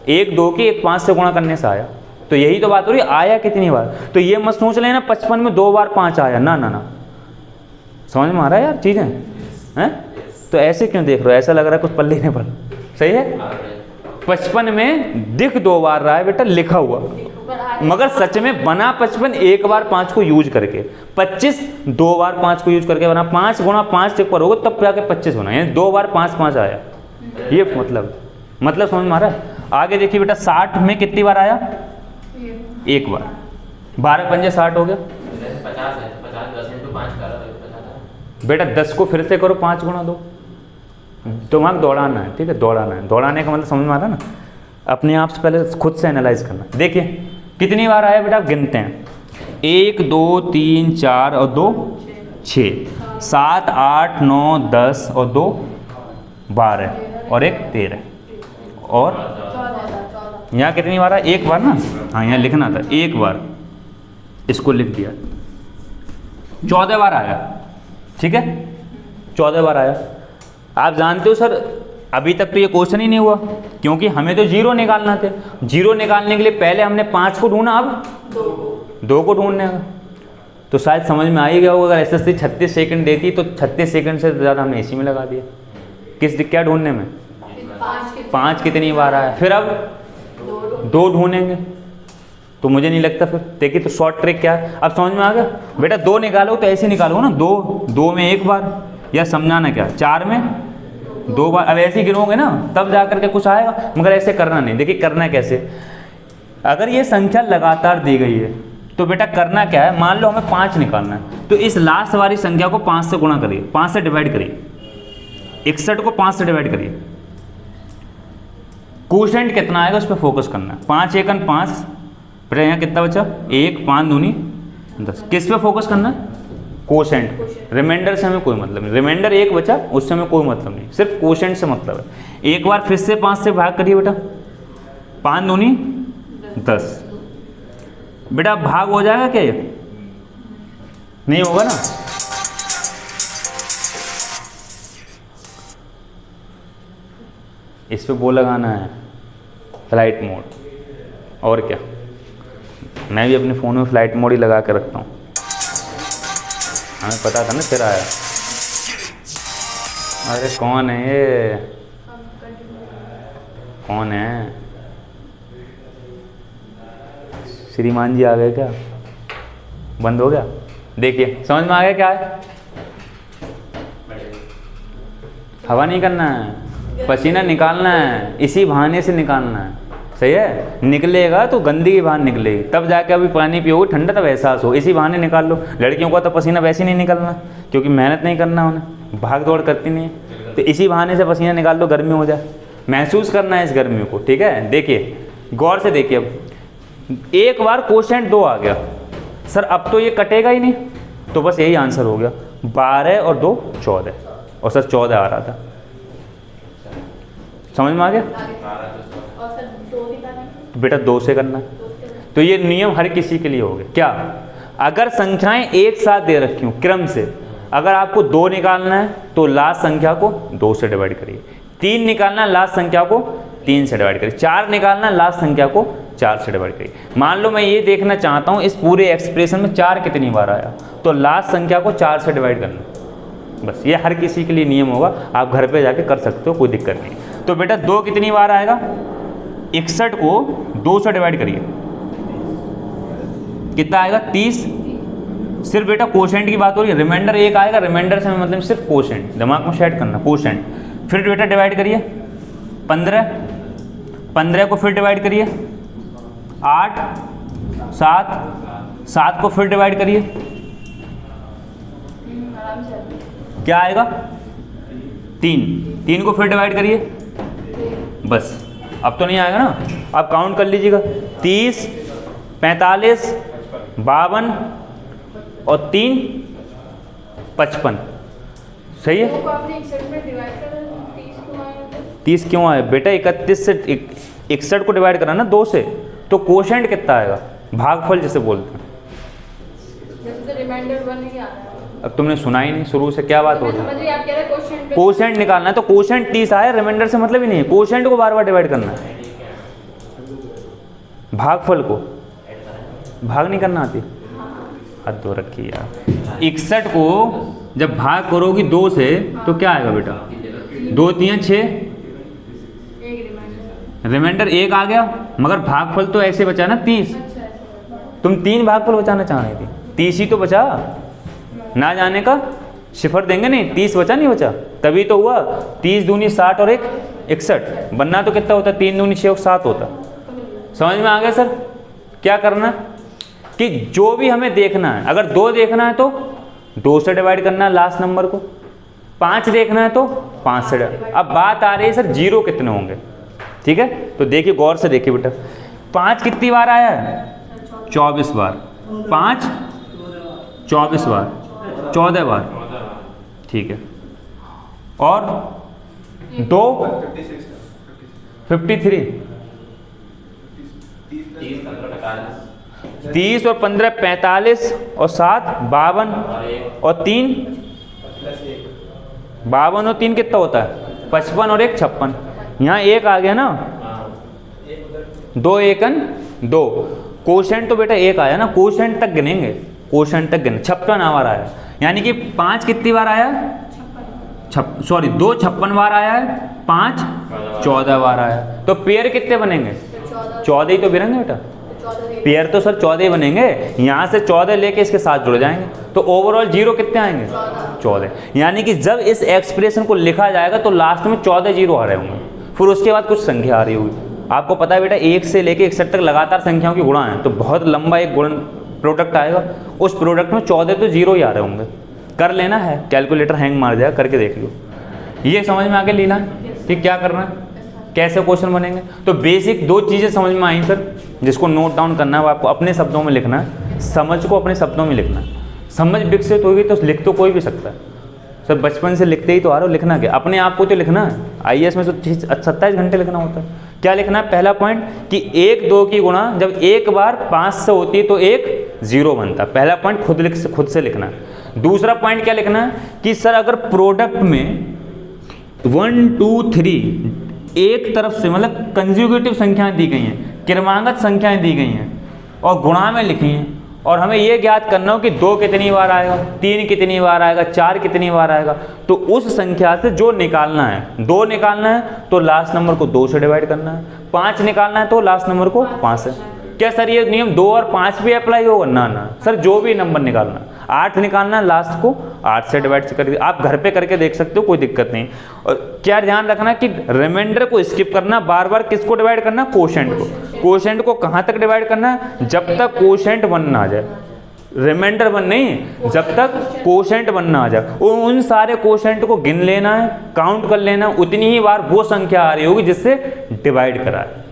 1 2 की 1 5 से गुणा करने से आया। तो यही तो बात हो रही, आया कितनी बार। तो ये मत सोच लेना 55 में 2 बार 5 आया, ना ना ना। समझ में आ रहा है यार चीज़ें हैं। तो ऐसे क्यों देख रहे हो, ऐसा लग रहा है कुछ पल्ले नहीं पड़। सही है, 55 में दिख 2 बार रहा है बेटा लिखा हुआ, मगर सच में बना 55 एक बार 5 को यूज करके। 25 2 बार 5 को यूज करके बना। 5 गुणा 5 चेक पर होगा तब जाके 25 बना, यानी 2 बार 5 5 आया। ये मतलब समझ में आ रहा है। आगे देखिए बेटा, 60 में कितनी बार आया, एक बार। 12 पंजे 60 हो गया। 50 है, 50 10 में तो 5 कर रहा था। बेटा 10 को फिर से करो, 5 गुणा 2। दिमाग दौड़ाना है, ठीक है, दौड़ाना है। दौड़ाने का मतलब समझ में आ रहा है ना। अपने आप से पहले खुद से एनालाइज करना। देखिए कितनी बार आया बेटा, गिनते हैं। 1 2 3 4 और 2 6, 7 8 9 10 और 2 12 और 1 13 और 14 यहाँ कितनी बार आया, एक बार ना। हाँ यहाँ लिखना था, एक बार, इसको लिख दिया। 14 बार आया, ठीक है, 14 बार आया। आप जानते हो सर अभी तक तो ये क्वेश्चन ही नहीं हुआ, क्योंकि हमें तो 0 निकालना थे। 0 निकालने के लिए पहले हमने 5 को ढूंढा, अब 2 को ढूंढने का। तो शायद समझ में आ ही गया होगा, अगर एसएससी 36 सेकंड देती तो 36 सेकंड से ज़्यादा हमने इसी में लगा दिया। क्या ढूंढने में, 5 कितनी बार आया। फिर अब 2 ढूंढेंगे, तो मुझे नहीं लगता फिर। देखिए तो शॉर्ट ट्रिक क्या है, अब समझ में आ गया बेटा। 2 निकालो तो ऐसे निकालो ना, 2 में एक बार, या समझाना क्या, 4 में 2 बार। अब ऐसे ही गिनोगे ना तब जा करके कुछ आएगा, मगर ऐसे करना नहीं। देखिए करना कैसे, अगर ये संख्या लगातार दी गई है तो बेटा करना क्या है, मान लो हमें 5 निकालना है, तो इस लास्ट वाली संख्या को 5 से गुणा करिए, 5 से डिवाइड करिए। 61 को 5 से डिवाइड करिए। कोशेंट कितना आएगा उस पर फोकस करना है। 5 एकन 5, बेटा यहाँ कितना बचा, 1 5 दूनी 10। किस पे फोकस करना है, कोशेंट। रिमाइंडर से हमें कोई मतलब नहीं, रिमाइंडर 1 बचा उससे हमें कोई मतलब नहीं, सिर्फ कोशेंट से मतलब है। एक बार फिर से 5 से भाग करिए बेटा, 5 दूनी 10। बेटा भाग हो जाएगा क्या, ये नहीं होगा ना। इस पे वो लगाना है फ्लाइट मोड, और क्या। मैं भी अपने फ़ोन में फ्लाइट मोड ही लगा के रखता हूँ, हमें पता था ना फिर आया। अरे कौन है ये, कौन है, श्रीमान जी आ गए क्या, बंद हो गया। देखिए समझ में आ गया क्या है, हवा नहीं करना है, पसीना निकालना है, इसी बहाने से निकालना है। सही है, निकलेगा तो गंदगी बाहर निकलेगी, तब जाके अभी पानी पियोगे ठंडा तब एहसास हो, इसी बहाने निकाल लो। लड़कियों का तो पसीना वैसे नहीं निकलना, क्योंकि मेहनत नहीं करना उन्हें, भाग दौड़ करती नहीं है, तो इसी बहाने से पसीना निकाल लो, गर्मी हो जाए, महसूस करना है इस गर्मी को। ठीक है, देखिए गौर से देखिए, अब एक बार कोशेंट 2 आ गया सर, अब तो ये कटेगा ही नहीं, तो बस यही आंसर हो गया, 12 और 2 14, और सर 14 आ रहा था। समझ में आ गया, और सर 2 दिखाना है, बेटा 2 से करना है। तो ये नियम हर किसी के लिए हो गया। क्या, अगर संख्याएं एक साथ दे रखी हूँ क्रम से, अगर आपको 2 निकालना है तो लास्ट संख्या को 2 से डिवाइड करिए, 3 निकालना है लास्ट संख्या को 3 से डिवाइड करिए, 4 निकालना है लास्ट संख्या को 4 से डिवाइड करिए। मान लो मैं ये देखना चाहता हूँ इस पूरे एक्सप्रेशन में 4 कितनी बार आया, तो लास्ट संख्या को 4 से डिवाइड करना। बस ये हर किसी के लिए नियम होगा, आप घर पे जाके कर सकते हो, कोई दिक्कत नहीं। तो बेटा 2 कितनी बार आएगा, 61 को 2 से डिवाइड करिए, कितना आएगा 30। सिर्फ बेटा कोशेंट की बात हो रही है, रिमाइंडर 1 आएगा, रिमाइंडर से मतलब सिर्फ कोशेंट, दिमाग में सेट करना कोशेंट। फिर बेटा डिवाइड करिए 15 को फिर डिवाइड करिए 8, 7 को फिर डिवाइड करिए, आराम से क्या आएगा 3 को फिर डिवाइड करिए, बस अब तो नहीं आएगा ना। अब काउंट कर लीजिएगा 30, 45, 52 और 3 55, सही है। 2 को आपने 61 में डिवाइड कर 30 क्यों आया? 30 क्यों आए बेटा, 31 से 61 को डिवाइड करा ना 2 से, तो कोशेंट कितना आएगा, भागफल जिसे बोलते हैं। जैसे तो रिमाइंडर 1 नहीं आ रहा है। अब तुमने सुना ही नहीं, शुरू से क्या बात हो रही है। समझ रही आप कह रहे क्वेश्चन पे कोशेंट निकालना है तो कोशेंट 30 आया, रिमाइंडर से मतलब ही नहीं है, कोशेंट को बार बार डिवाइड करना है, भागफल को भाग नहीं करना आती, हद हो रखी यार। 61 को जब भाग करोगी 2 से तो क्या आएगा बेटा, 2 3 6, एक रिमाइंडर। रिमाइंडर 1 आ गया, मगर भागफल तो ऐसे बचा ना 30। अच्छा तुम 3 भागफल बचाना चाह रही थी, 30 ही तो बचा, ना जाने का सिफर देंगे नहीं, 30 बचा नहीं बचा, तभी तो हुआ 30 दूनी 60 और 1 61, बनना तो कितना होता, 3 दूनी 6 और 7 होता। समझ में आ गया सर। क्या करना कि जो भी हमें देखना है, अगर 2 देखना है तो 2 से डिवाइड करना है लास्ट नंबर को, 5 देखना है तो 5 से डिवाइड। अब बात आ रही है सर जीरो कितने होंगे, ठीक है, तो देखिए गौर से देखिए बेटा, 5 कितनी बार आया है, 24 बार, 5 24 बार, 14 बार, ठीक है, और 2 53, 30 और 15 45 और 7 52 और 3 52 और 3 कितना होता है 55 और 1 56। यहाँ 1 आ गया ना, 2 एकन 2, कोशेंट तो बेटा 1 आया ना, कोशेंट तक गिनेंगे, कोशेंट तक गिने, 56 बार आया, यानी कि 5 कितनी बार आया, 2 56 बार आया है, 5 14 बार आया, तो पेयर कितने बनेंगे, 14 ही तो बनेंगे बेटा, पेयर तो सर 14 ही बनेंगे, यहाँ से 14 लेके इसके साथ जुड़ जाएंगे, तो ओवरऑल जीरो कितने आएंगे 14, यानी कि जब इस एक्सप्रेशन को लिखा जाएगा तो लास्ट में 14 जीरो आ रहे होंगे, फिर उसके बाद कुछ संख्या आ रही होगी। आपको पता है बेटा 1 से लेके 61 तक लगातार संख्याओं की गुणा है, तो बहुत लंबा एक गुण प्रोडक्ट आएगा, उस प्रोडक्ट में 14 तो जीरो ही आ रहे होंगे। कर लेना है, कैलकुलेटर हैंग मार जाएगा, करके देख लो। ये समझ में आके लेना है कि क्या करना है, कैसे क्वेश्चन बनेंगे। तो बेसिक 2 चीज़ें समझ में आई सर, जिसको नोट डाउन करना है, वो आपको अपने शब्दों में लिखना है, समझ को अपने शब्दों में लिखना है। समझ विकसित होगी तो लिख तो कोई भी सकता है सर, बचपन से लिखते ही तो आ रहे हो, लिखना क्या, अपने आप को तो लिखना है। IAS में तो 27 घंटे लिखना होता है। क्या लिखना है, पहला पॉइंट कि 1 2 की गुणा जब एक बार 5 से होती है तो 1 0 बनता है, पहला पॉइंट खुद से लिखना है। दूसरा पॉइंट क्या लिखना है कि सर अगर प्रोडक्ट में 1 2 3 एक तरफ से मतलब कंज्यूगेटिव संख्याएं दी गई हैं, क्रमागत संख्याएं दी गई हैं और गुणा में लिखी हैं, और हमें ये ज्ञात करना हो कि 2 कितनी बार आएगा, 3 कितनी बार आएगा, 4 कितनी बार आएगा, तो उस संख्या से जो निकालना है, 2 निकालना है तो लास्ट नंबर को 2 से डिवाइड करना है, 5 निकालना है तो लास्ट नंबर को 5 से। क्या सर ये नियम 2 और 5 भी अप्लाई होगा, ना ना सर, जो भी नंबर निकालना, 8 निकालना है लास्ट को 8 से डिवाइड कर, आप घर पे करके देख सकते हो, कोई दिक्कत नहीं। और क्या ध्यान रखना कि रिमाइंडर को स्किप करना, बार बार किसको डिवाइड करना, कोशेंट को। कोशेंट को कहाँ तक डिवाइड करना है, जब तक कोशेंट 1 ना आ जाए, रिमाइंडर 1 नहीं, जब तक कोशेंट 1 ना आ जाए। उन सारे कोशेंट को गिन लेना है, काउंट कर लेना, उतनी ही बार वो संख्या आ रही होगी जिससे डिवाइड करा है।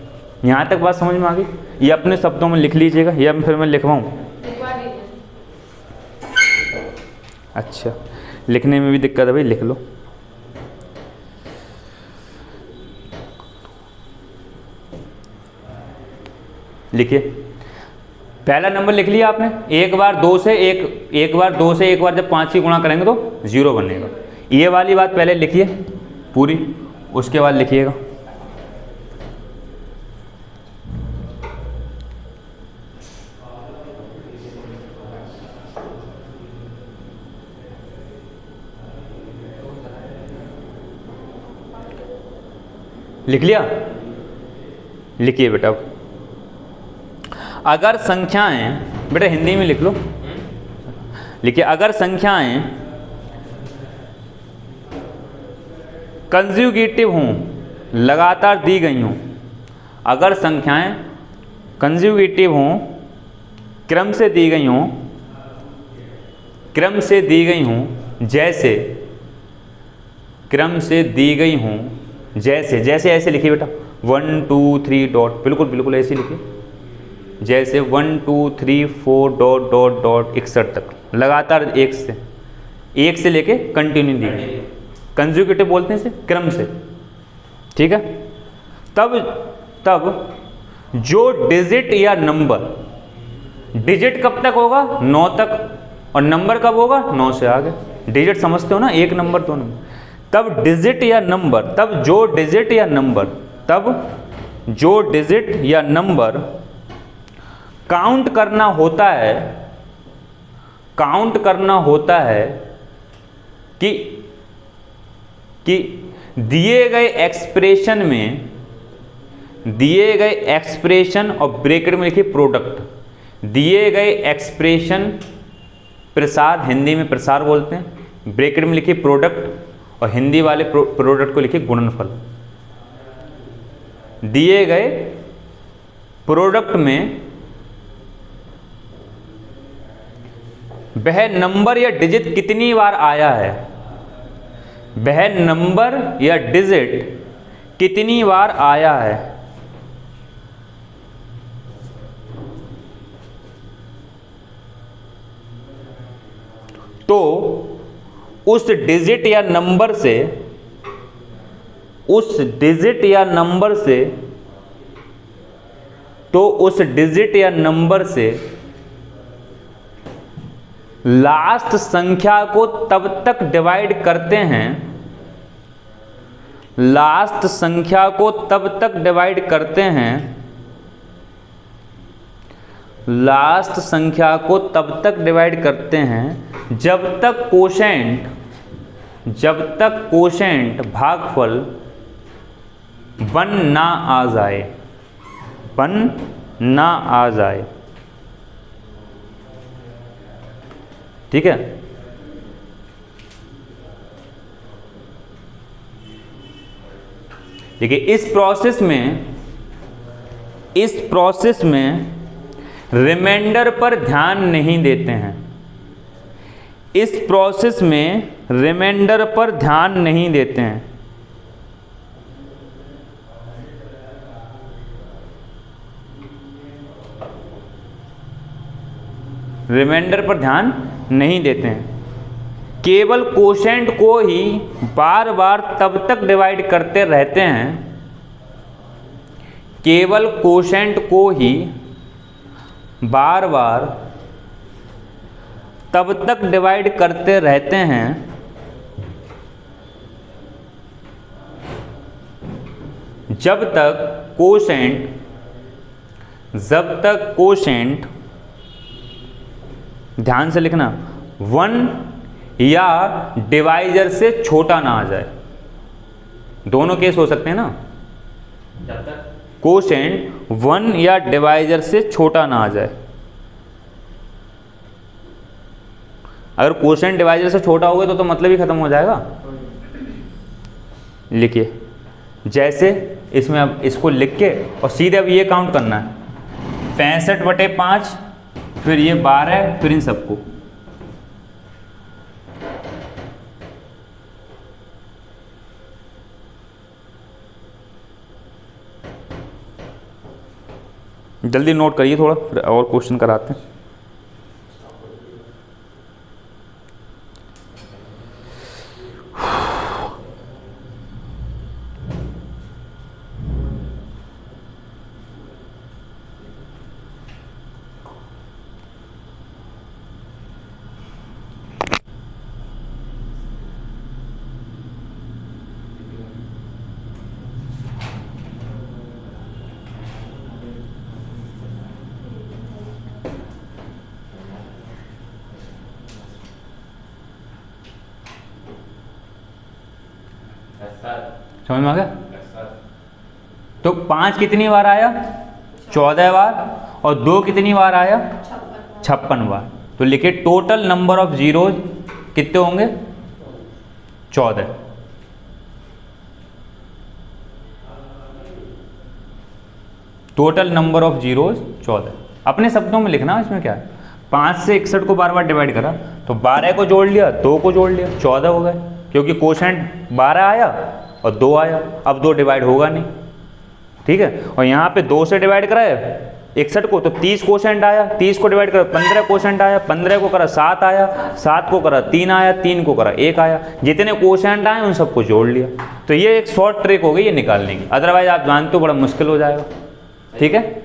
यहाँ तक बात समझ में आ गई। ये अपने शब्दों में लिख लीजिएगा, या फिर मैं लिखवाऊँ? अच्छा, लिखने में भी दिक्कत है भाई, लिख लो। लिखिए, पहला नंबर लिख लिया आपने, एक बार 2 से एक बार जब 5 की गुणा करेंगे तो 0 बनेगा। ये वाली बात पहले लिखिए पूरी, उसके बाद लिखिएगा लिख लिया? लिखिए बेटा। अगर संख्याएं, बेटा हिंदी में लिख लो, लिखिए अगर संख्याएं कंज्यूगेटिव हों, लगातार दी गई हों, अगर संख्याएं कंज्यूगेटिव हों, क्रम से दी गई हों, क्रम से दी गई हों, जैसे क्रम से दी गई हों, जैसे जैसे ऐसे लिखिए बेटा 1 2 3 डॉट, बिल्कुल बिल्कुल ऐसे लिखिए, जैसे 1 2 3 4 डॉट डॉट डॉट 61 तक, लगातार एक से लेके कंटिन्यू दी गई, कंज्यूगेटिव बोलते हैं इसे, क्रम से, ठीक है। तब जो डिजिट या नंबर, डिजिट कब तक होगा? 9 तक, और नंबर कब होगा? 9 से आगे। डिजिट समझते हो ना, एक नंबर दो नंबर। तब डिजिट या नंबर, तब जो डिजिट या नंबर काउंट करना होता है कि दिए गए एक्सप्रेशन और ब्रैकेट में लिखिए प्रोडक्ट, दिए गए एक्सप्रेशन प्रसार, हिंदी में प्रसार बोलते हैं, ब्रैकेट में लिखिए प्रोडक्ट, और हिंदी वाले प्रोडक्ट को लिखिए गुणनफल। दिए गए प्रोडक्ट में वह नंबर या डिजिट कितनी बार आया है, वह नंबर या डिजिट कितनी बार आया है, तो उस डिजिट या नंबर से लास्ट संख्या को तब तक डिवाइड करते हैं, लास्ट संख्या को तब तक डिवाइड करते हैं, लास्ट संख्या को तब तक डिवाइड करते हैं जब तक कोशेंट भागफल 1 ना आ जाए, 1 ना आ जाए, ठीक है। देखिए इस प्रोसेस में रिमाइंडर पर ध्यान नहीं देते हैं, इस प्रोसेस में रिमाइंडर पर ध्यान नहीं देते हैं, रिमाइंडर पर ध्यान नहीं देते हैं, केवल कोशेंट को ही बार बार तब तक डिवाइड करते रहते हैं, केवल कोशेंट को ही बार बार तब तक डिवाइड करते रहते हैं जब तक कोशेंट, ध्यान से लिखना, 1 या डिवाइजर से छोटा ना आ जाए। दोनों केस हो सकते हैं ना, जब तक कोशेंट 1 या डिवाइजर से छोटा ना आ जाए। अगर कोशेंट डिवाइजर से छोटा हो गया तो मतलब ही खत्म हो जाएगा। लिखिए जैसे इसमें, अब इसको लिख के और सीधे अब ये काउंट करना है, 65/5, फिर ये 12, फिर इन सबको, जल्दी नोट करिए थोड़ा, फिर और क्वेश्चन कराते हैं। समझ में आ गया? तो 5 कितनी बार आया? 14 बार। और 2 कितनी बार आया? 56 बार। तो लिखिए टोटल नंबर ऑफ जीरोज कितने होंगे? 14। Total number of zeros 14। अपने शब्दों में लिखना, इसमें क्या है, 5 से 61 को बार बार डिवाइड करा तो 12 को जोड़ लिया, 2 को जोड़ लिया, 14 हो गए, क्योंकि कोशेंट 12 आया और 2 आया। अब 2 डिवाइड होगा नहीं, ठीक है। और यहाँ पे 2 से डिवाइड कराए 61 को तो 30 कोशेंट आया, 30 को डिवाइड करा 15 कोशेंट आया, 15 को करा 7 आया, 7 को करा 3 आया, 3 को करा 1 आया। जितने कोशेंट आए उन सबको जोड़ लिया। तो ये एक शॉर्ट ट्रिक हो गई ये निकालने की, अदरवाइज आप जानते हो बड़ा मुश्किल हो जाएगा, ठीक है।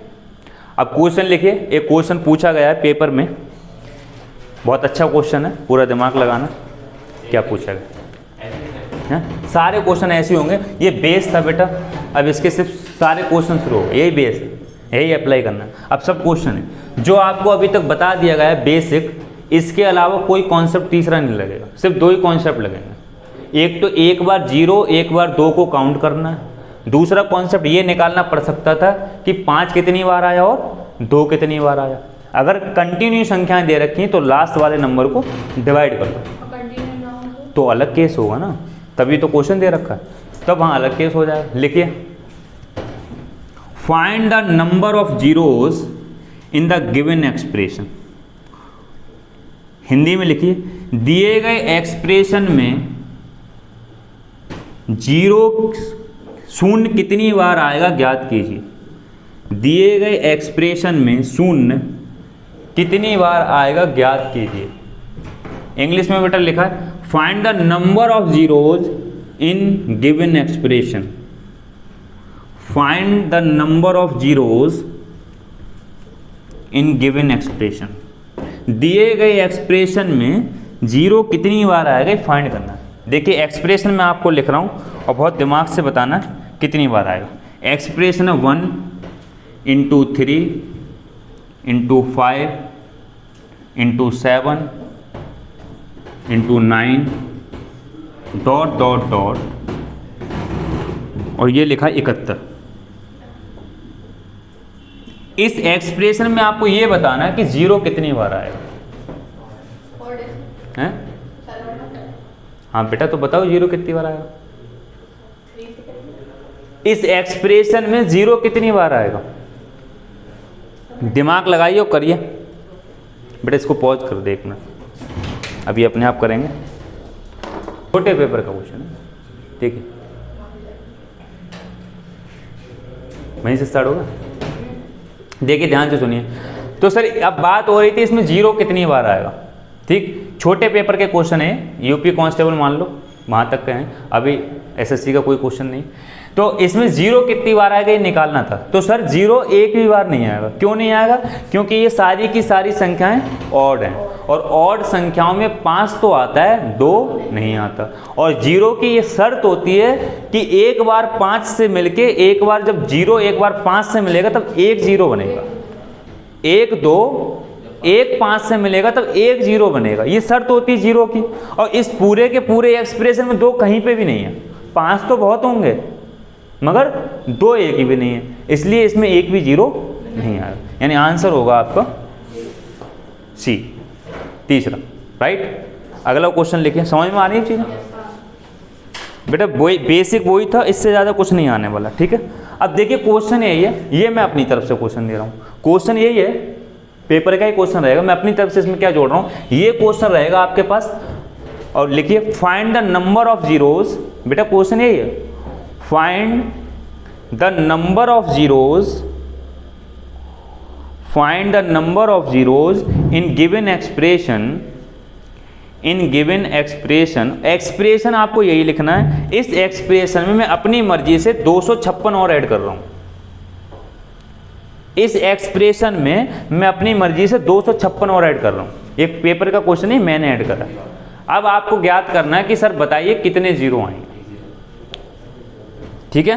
अब क्वेश्चन लिखिए, एक क्वेश्चन पूछा गया है पेपर में, बहुत अच्छा क्वेश्चन है, पूरा दिमाग लगाना। क्या पूछा गया है? सारे क्वेश्चन ऐसे होंगे, ये बेस था बेटा। अब इसके सिर्फ सारे क्वेश्चन शुरू हो, यही बेस है, यही अप्लाई करना है। अब सब क्वेश्चन है जो आपको अभी तक बता दिया गया है बेसिक, इसके अलावा कोई कॉन्सेप्ट तीसरा नहीं लगेगा, सिर्फ 2 ही कॉन्सेप्ट लगेंगे। एक तो एक बार 0 एक बार 2 को काउंट करना है। दूसरा कॉन्सेप्ट ये निकालना पड़ सकता था कि 5 कितनी बार आया और 2 कितनी बार आया। अगर कंटिन्यू संख्याएं दे रखी हैं तो लास्ट वाले नंबर को डिवाइड कर दो, तो अलग केस होगा ना, तभी तो क्वेश्चन दे रखा है, तब वहाँ अलग केस हो जाएगा। लिखिए find the number of zeros in the given expression. Hindi में लिखिए, दिए गए एक्सप्रेशन में जीरो शून्य कितनी बार आएगा ज्ञात कीजिए। दिए गए एक्सप्रेशन में शून्य कितनी बार आएगा ज्ञात कीजिए। इंग्लिश में बेटा लिखा है find the number of zeros in given expression. Find the number of zeros in given expression. दिए गए एक्सप्रेशन में जीरो कितनी बार आएगा फाइंड करना है। देखिए एक्सप्रेशन में आपको लिख रहा हूं और बहुत दिमाग से बताना कितनी बार आएगा। एक्सप्रेशन है 1 × 3 × 5 × 7 × 9 डॉट डॉट डॉट और ये लिखा 71। इस एक्सप्रेशन में आपको ये बताना है कि जीरो कितनी बार आएगा हैं? हाँ बेटा तो बताओ जीरो कितनी बार आएगा। इस एक्सप्रेशन में जीरो कितनी बार आएगा, दिमाग लगाइए और करिए बेटा। इसको पॉज कर देखना, अभी अपने आप करेंगे। छोटे पेपर का क्वेश्चन है, ठीक है, वहीं से स्टार्ट होगा। देखिए ध्यान से सुनिए। तो सर अब बात हो रही थी इसमें जीरो कितनी बार आएगा, ठीक। छोटे पेपर के क्वेश्चन है, यूपी कांस्टेबल मान लो, वहाँ तक के हैं, अभी एसएससी का कोई क्वेश्चन नहीं। तो इसमें जीरो कितनी बार आएगा ये निकालना था। तो सर जीरो एक भी बार नहीं आएगा। क्यों नहीं आएगा? क्योंकि ये सारी की सारी संख्याएं ऑड हैं और ऑड संख्याओं में 5 तो आता है, 2 नहीं आता। और जीरो की ये शर्त होती है कि एक बार 5 से मिलके, एक बार जब जीरो एक बार 5 से मिलेगा तब एक जीरो बनेगा, 1 2 1 5 से मिलेगा तब एक जीरो बनेगा। ये शर्त होती है जीरो की। और इस पूरे के पूरे एक्सप्रेशन में 2 कहीं पे भी नहीं है। 5 तो बहुत होंगे मगर 2 एक ही भी नहीं है, इसलिए इसमें एक भी जीरो नहीं आएगा। यानी आंसर होगा आपका सी, तीसरा, राइट। अगला क्वेश्चन लिखें। समझ में आ रही है चीज़ें बेटा? वही बेसिक वही था, इससे ज़्यादा कुछ नहीं आने वाला, ठीक है। अब देखिए क्वेश्चन यही है, ये मैं अपनी तरफ से क्वेश्चन दे रहा हूँ। क्वेश्चन यही है, पेपर का ही क्वेश्चन रहेगा, मैं अपनी तरफ से इसमें क्या जोड़ रहा हूँ, ये क्वेश्चन रहेगा आपके पास। और लिखिए find the number of zeros. बेटा क्वेश्चन यही है, find the number of zeros, find the number of zeros in given expression. In given expression, expression आपको यही लिखना है। इस एक्सप्रेशन में मैं अपनी मर्जी से 256 और ऐड कर रहा हूं। इस एक्सप्रेशन में मैं अपनी मर्जी से 256 और ऐड कर रहा हूं। एक पेपर का क्वेश्चन ही मैंने ऐड करा। अब आपको ज्ञात करना है कि सर बताइए कितने जीरो आएंगे, ठीक है,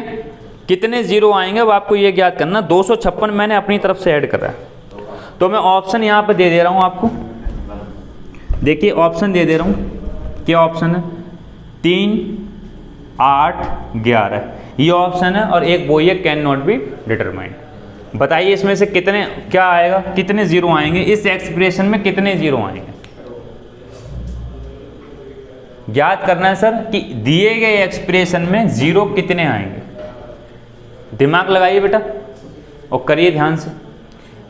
कितने जीरो आएंगे अब आपको ये ज्ञात करना। 256 मैंने अपनी तरफ से ऐड करा है। तो मैं ऑप्शन यहाँ पे दे दे रहा हूँ आपको। देखिए ऑप्शन दे दे रहा हूँ, क्या ऑप्शन है, 3 8 11 ये ऑप्शन है, और एक वो ये कैन नॉट बी डिटरमाइंड। बताइए इसमें से कितने क्या आएगा, कितने जीरो आएंगे इस एक्सप्रेशन में, कितने जीरो आएंगे ज्ञात करना है सर कि दिए गए एक्सप्रेशन में जीरो कितने आएंगे। दिमाग लगाइए बेटा और करिए ध्यान से।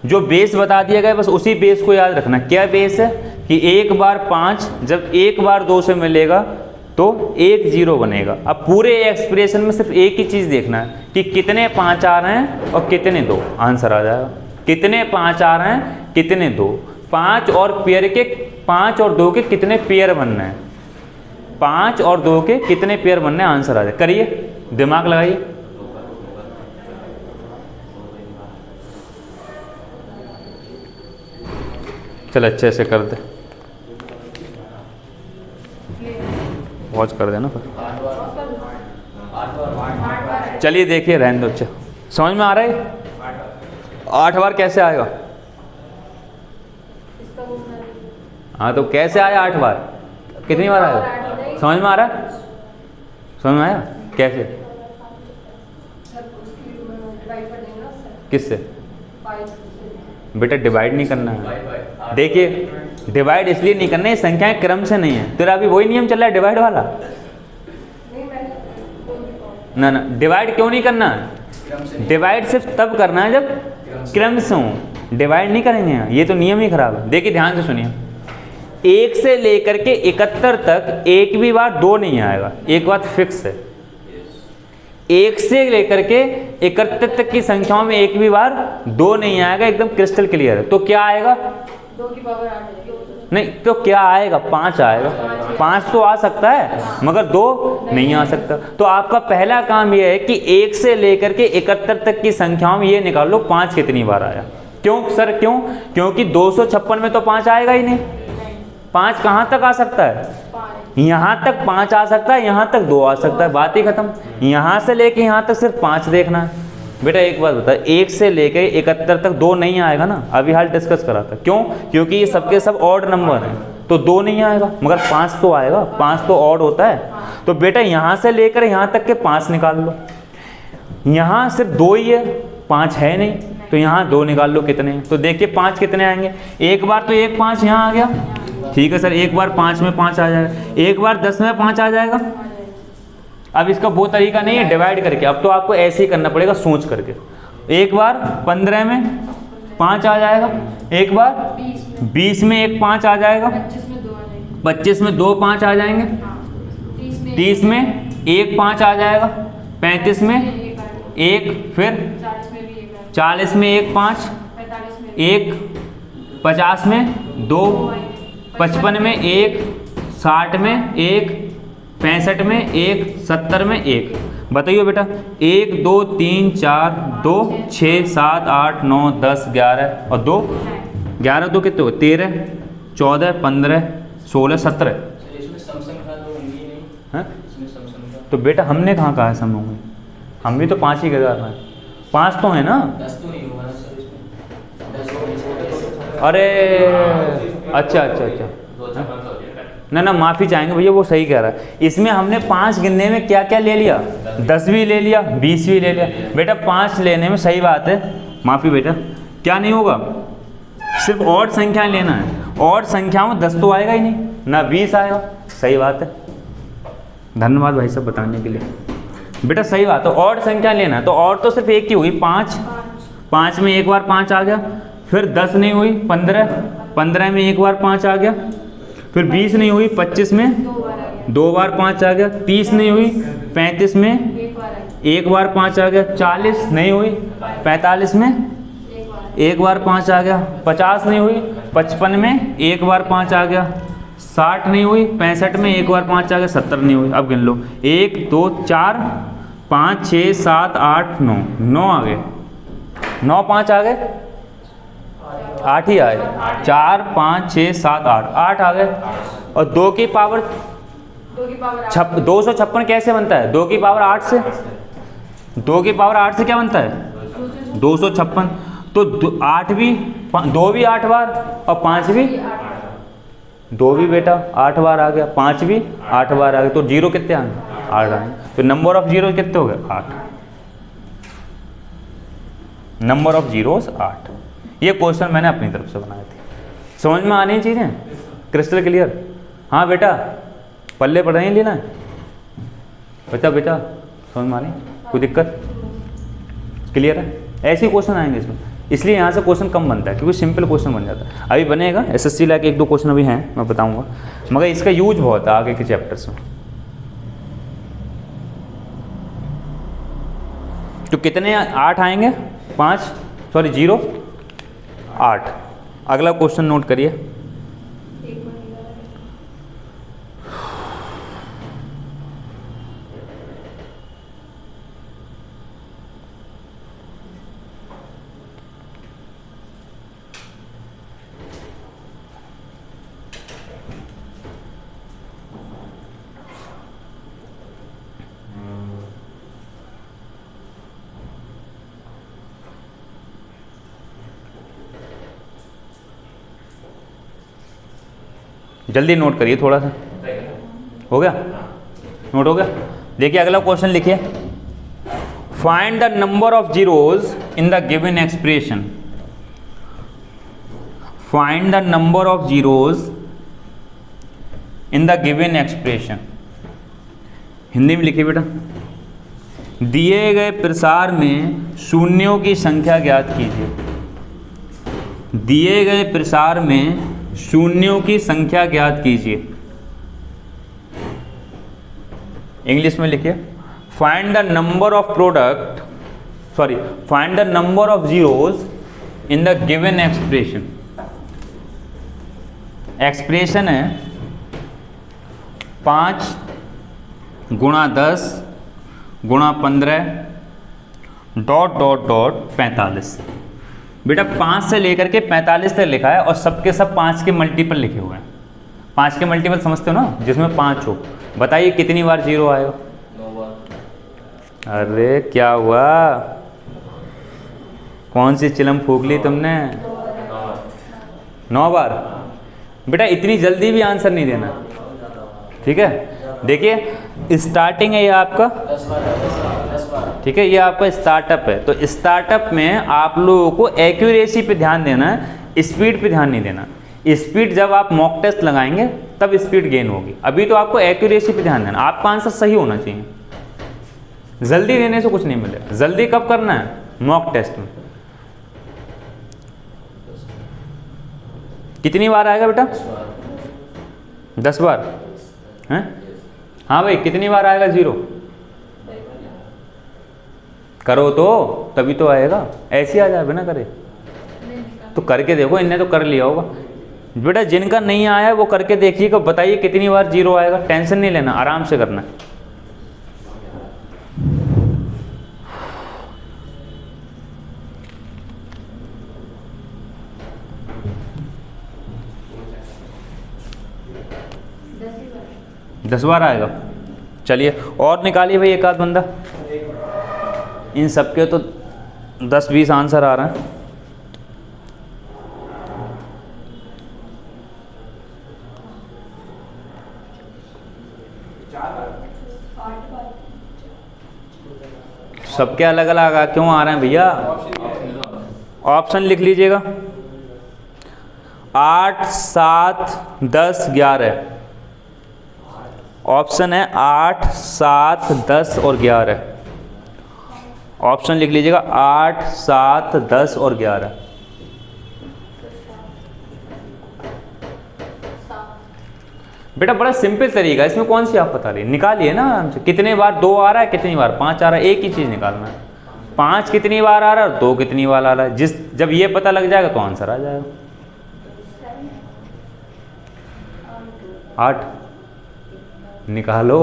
जो बेस बता दिया गया बस उसी बेस को याद रखना। क्या बेस है कि एक बार 5 जब एक बार 2 से मिलेगा तो एक जीरो बनेगा। अब पूरे एक्सप्रेशन में सिर्फ एक ही चीज़ देखना है कि कितने 5 आ रहे हैं और कितने 2, आंसर आ जाएगा। कितने 5 आ रहे हैं कितने 2, 5 और पेयर के 5 और 2 के कितने पेयर बनना है, 5 और 2 के कितने पेयर बनने हैं, आंसर आ जाए। करिए दिमाग लगाइए। चल अच्छे से कर दे, वॉच कर देना फिर। चलिए देखिए रहने दो। अच्छा समझ में आ रहा है 8 बार कैसे आएगा? हाँ तो कैसे आया 8 बार, कितनी बार आएगा? समझ में आ रहा है? समझ में आया कैसे? किससे? बेटा डिवाइड नहीं करना है। देखिए डिवाइड इसलिए नहीं करना है, संख्याएं क्रम से नहीं है। तेरा अभी वही नियम चल रहा है डिवाइड वाला। ना ना डिवाइड क्यों नहीं करना है? डिवाइड सिर्फ तब करना है जब क्रम से हो, डिवाइड नहीं करेंगे। ये तो नियम ही खराब है। देखिए ध्यान से सुनिए, 1 से लेकर के 71 तक एक भी बार 2 नहीं आएगा। एक बात फिक्स है, 1 से लेकर के 71 तक की संख्याओं में एक भी बार 2 नहीं आएगा, एकदम क्रिस्टल क्लियर है। तो क्या आएगा? 2 की पावर 8 नहीं तो क्या आएगा? 5 आएगा। 5 तो आ सकता है मगर 2 नहीं आ सकता। तो आपका पहला काम यह है कि 1 से लेकर के 71 तक की संख्याओं में ये निकाल लो 5 कितनी बार आया। क्यों सर क्यों? क्योंकि 256 में तो 5 आएगा ही नहीं। 5 कहाँ तक आ सकता है? यहाँ तक 5 आ सकता है, यहाँ तक 2 आ सकता है, बात ही खत्म। यहाँ से लेके यहाँ तक सिर्फ 5 देखना है। बेटा एक बात बता, 1 से लेके 71 तक 2 नहीं आएगा ना, अभी हाल डिस्कस करा था। क्यों? क्योंकि ये सबके सब ऑड नंबर हैं, तो 2 नहीं आएगा मगर 5 तो आएगा। 5 तो ऑड होता है। तो बेटा यहाँ से लेकर यहाँ तक के 5 निकाल लो। यहाँ सिर्फ 2 ही है, 5 है नहीं, तो यहाँ 2 निकाल लो कितने हैं। तो देखिए 5 कितने आएंगे? एक बार तो 1 5 यहाँ आ गया, ठीक है सर। एक बार 5 में 5 आ जाएगा, एक बार 10 में 5 आ जाएगा। अब इसका वो तरीका नहीं है डिवाइड करके, अब तो आपको ऐसे ही करना पड़ेगा सोच करके। एक बार 15 में 5 आ जाएगा, एक बार 20 में 1 5 आ जाएगा, 25 में 2 5 आ जाएंगे, 30 में 1 5 आ जाएगा, 35 में 1, फिर 40 में 1 5, 1 50 में 2, 55 में 1, 60 में 1, 65 में 1, 70 में 1। बताइए बेटा 1 2 3 4 2 6 7 8 9 10 11 और 2 11 2 कितने हो? 13 14 15 16 17। तो बेटा हमने कहाँ कहा है सम होंगे? हम भी तो 5 ही गए हैं। 5 तो है ना। अरे अच्छा अच्छा अच्छा ना ना माफ़ी चाहेंगे भैया, वो सही कह रहा है। इसमें हमने 5 गिनने में क्या क्या ले लिया? 10 भी ले लिया, 20 भी ले लिया। बेटा 5 लेने में सही बात है, माफ़ी बेटा क्या नहीं होगा, सिर्फ ऑड संख्या लेना है। ऑड संख्या में 10 तो आएगा ही नहीं, ना 20 आएगा। सही बात है, धन्यवाद भाई साहब बताने के लिए। बेटा सही बात है, ऑड संख्या लेना है। तो ऑड तो सिर्फ एक ही हुई 5, 5 में एक बार 5 आ गया, फिर 10 नहीं हुई 15, 15 में एक बार 5 आ गया, फिर 20 नहीं हुई 25 में 2 बार 5 आ गया, 30 नहीं हुई 35 में 1 बार 5 आ गया, 40 नहीं हुई 45 में 1 बार 5 आ गया, 50 नहीं हुई 55 में 1 बार 5 आ गया, 60 नहीं हुई 65 में 1 बार 5 आ गया, 70 नहीं हुई। अब गिन लो 1 2 4 5 6 7 8 9, 9 आ गए, 9 5 आ गए, 8 ही आए, 4 5 6 7 8, 8 आ गए। और 2 की पावर 256 कैसे बनता है? 2 की पावर 8 से, 2 की पावर 8 से क्या बनता है? 256। तो 8 भी 2 भी 8 बार और 5 भी 2 भी बेटा 8 बार आ गया, 5 भी 8 बार आ गया। तो जीरो कितने आए? 8 आएंगे। तो नंबर ऑफ जीरो कितने हो गए? 8। Number of zeros 8। ये क्वेश्चन मैंने अपनी तरफ से बनाए थे। समझ में आनी चीज़ें? Crystal clear? हाँ बेटा, पल्ले पढ़ रहे हैं, लेना है बच्चा बेटा, समझ में आ रही? कोई दिक्कत? क्लियर है? ऐसे ही क्वेश्चन आएंगे इसमें, इसलिए यहाँ से क्वेश्चन कम बनता है क्योंकि सिंपल क्वेश्चन बन जाता है। अभी बनेगा एसएससी लाके 1-2 क्वेश्चन अभी हैं, मैं बताऊंगा, मगर इसका यूज बहुत है आगे के चैप्टर्स में। तो कितने 8 आएंगे? 0 8। अगला क्वेश्चन नोट करिए। जल्दी नोट करिए थोड़ा सा। हो गया? नोट हो गया? देखिए अगला क्वेश्चन लिखिए। Find the number of zeros in the given expression. Find the number of zeros in the given expression. Hindi में लिखिए बेटा। दिए गए प्रसार में शून्यों की संख्या ज्ञात कीजिए। दिए गए प्रसार में शून्यों की संख्या ज्ञात कीजिए। इंग्लिश में लिखिए। Find the number of find the number of zeros in the given expression. Expression है 5 × 10 × 15 ... 45। बेटा 5 से लेकर के 45 तक लिखा है और सबके सब 5 के मल्टीपल लिखे हुए हैं। 5 के मल्टीपल समझते हो ना, जिसमें 5 हो। बताइए कितनी बार जीरो आएगा? 9 बार। अरे क्या हुआ? कौन सी चिलम फूक ली तुमने? 9 बार। बेटा इतनी जल्दी भी आंसर नहीं देना, ठीक है? देखिए स्टार्टिंग है ये आपका, 10 बार। ठीक है? ये आपका स्टार्टअप है। तो स्टार्टअप में आप लोगों को एक्यूरेसी पे ध्यान देना है, स्पीड पे ध्यान नहीं देना। स्पीड जब आप मॉक टेस्ट लगाएंगे तब स्पीड गेन होगी। अभी तो आपको एक्यूरेसी पे ध्यान देना, आपका आंसर सही होना चाहिए। जल्दी देने से कुछ नहीं मिलेगा। जल्दी कब करना है? मॉक टेस्ट में। कितनी बार आएगा बेटा? 10 बार हैं? हाँ भाई, कितनी बार आएगा जीरो? करो तो तभी तो आएगा, ऐसे आ जाए बिना करे। तो करके देखो, इनने तो कर लिया होगा। बेटा जिनका नहीं आया वो करके देखिएगा, बताइए कितनी बार जीरो आएगा। टेंशन नहीं लेना, आराम से करना है। दस बार आएगा। चलिए और निकालिए भाई एक आध बंदा। इन सबके तो 10-20 आंसर आ रहे हैं। सबके अलग अलग क्यों आ रहे हैं भैया? ऑप्शन लिख लीजिएगा। 8, 7, 10, 11। ऑप्शन है 8, 7, 10 और 11। ऑप्शन लिख लीजिएगा 8, 7, 10 और 11। बेटा बड़ा सिंपल तरीका है, इसमें कौन सी आप बता रही है? निकालिए ना आराम से। कितने बार 2 आ रहा है, कितनी बार 5 आ रहा है, एक ही चीज़ निकालना है। 5 कितनी बार आ रहा है और 2 कितनी बार आ रहा है। जब ये पता लग जाएगा तो आंसर आ जाएगा। 8 निकालो,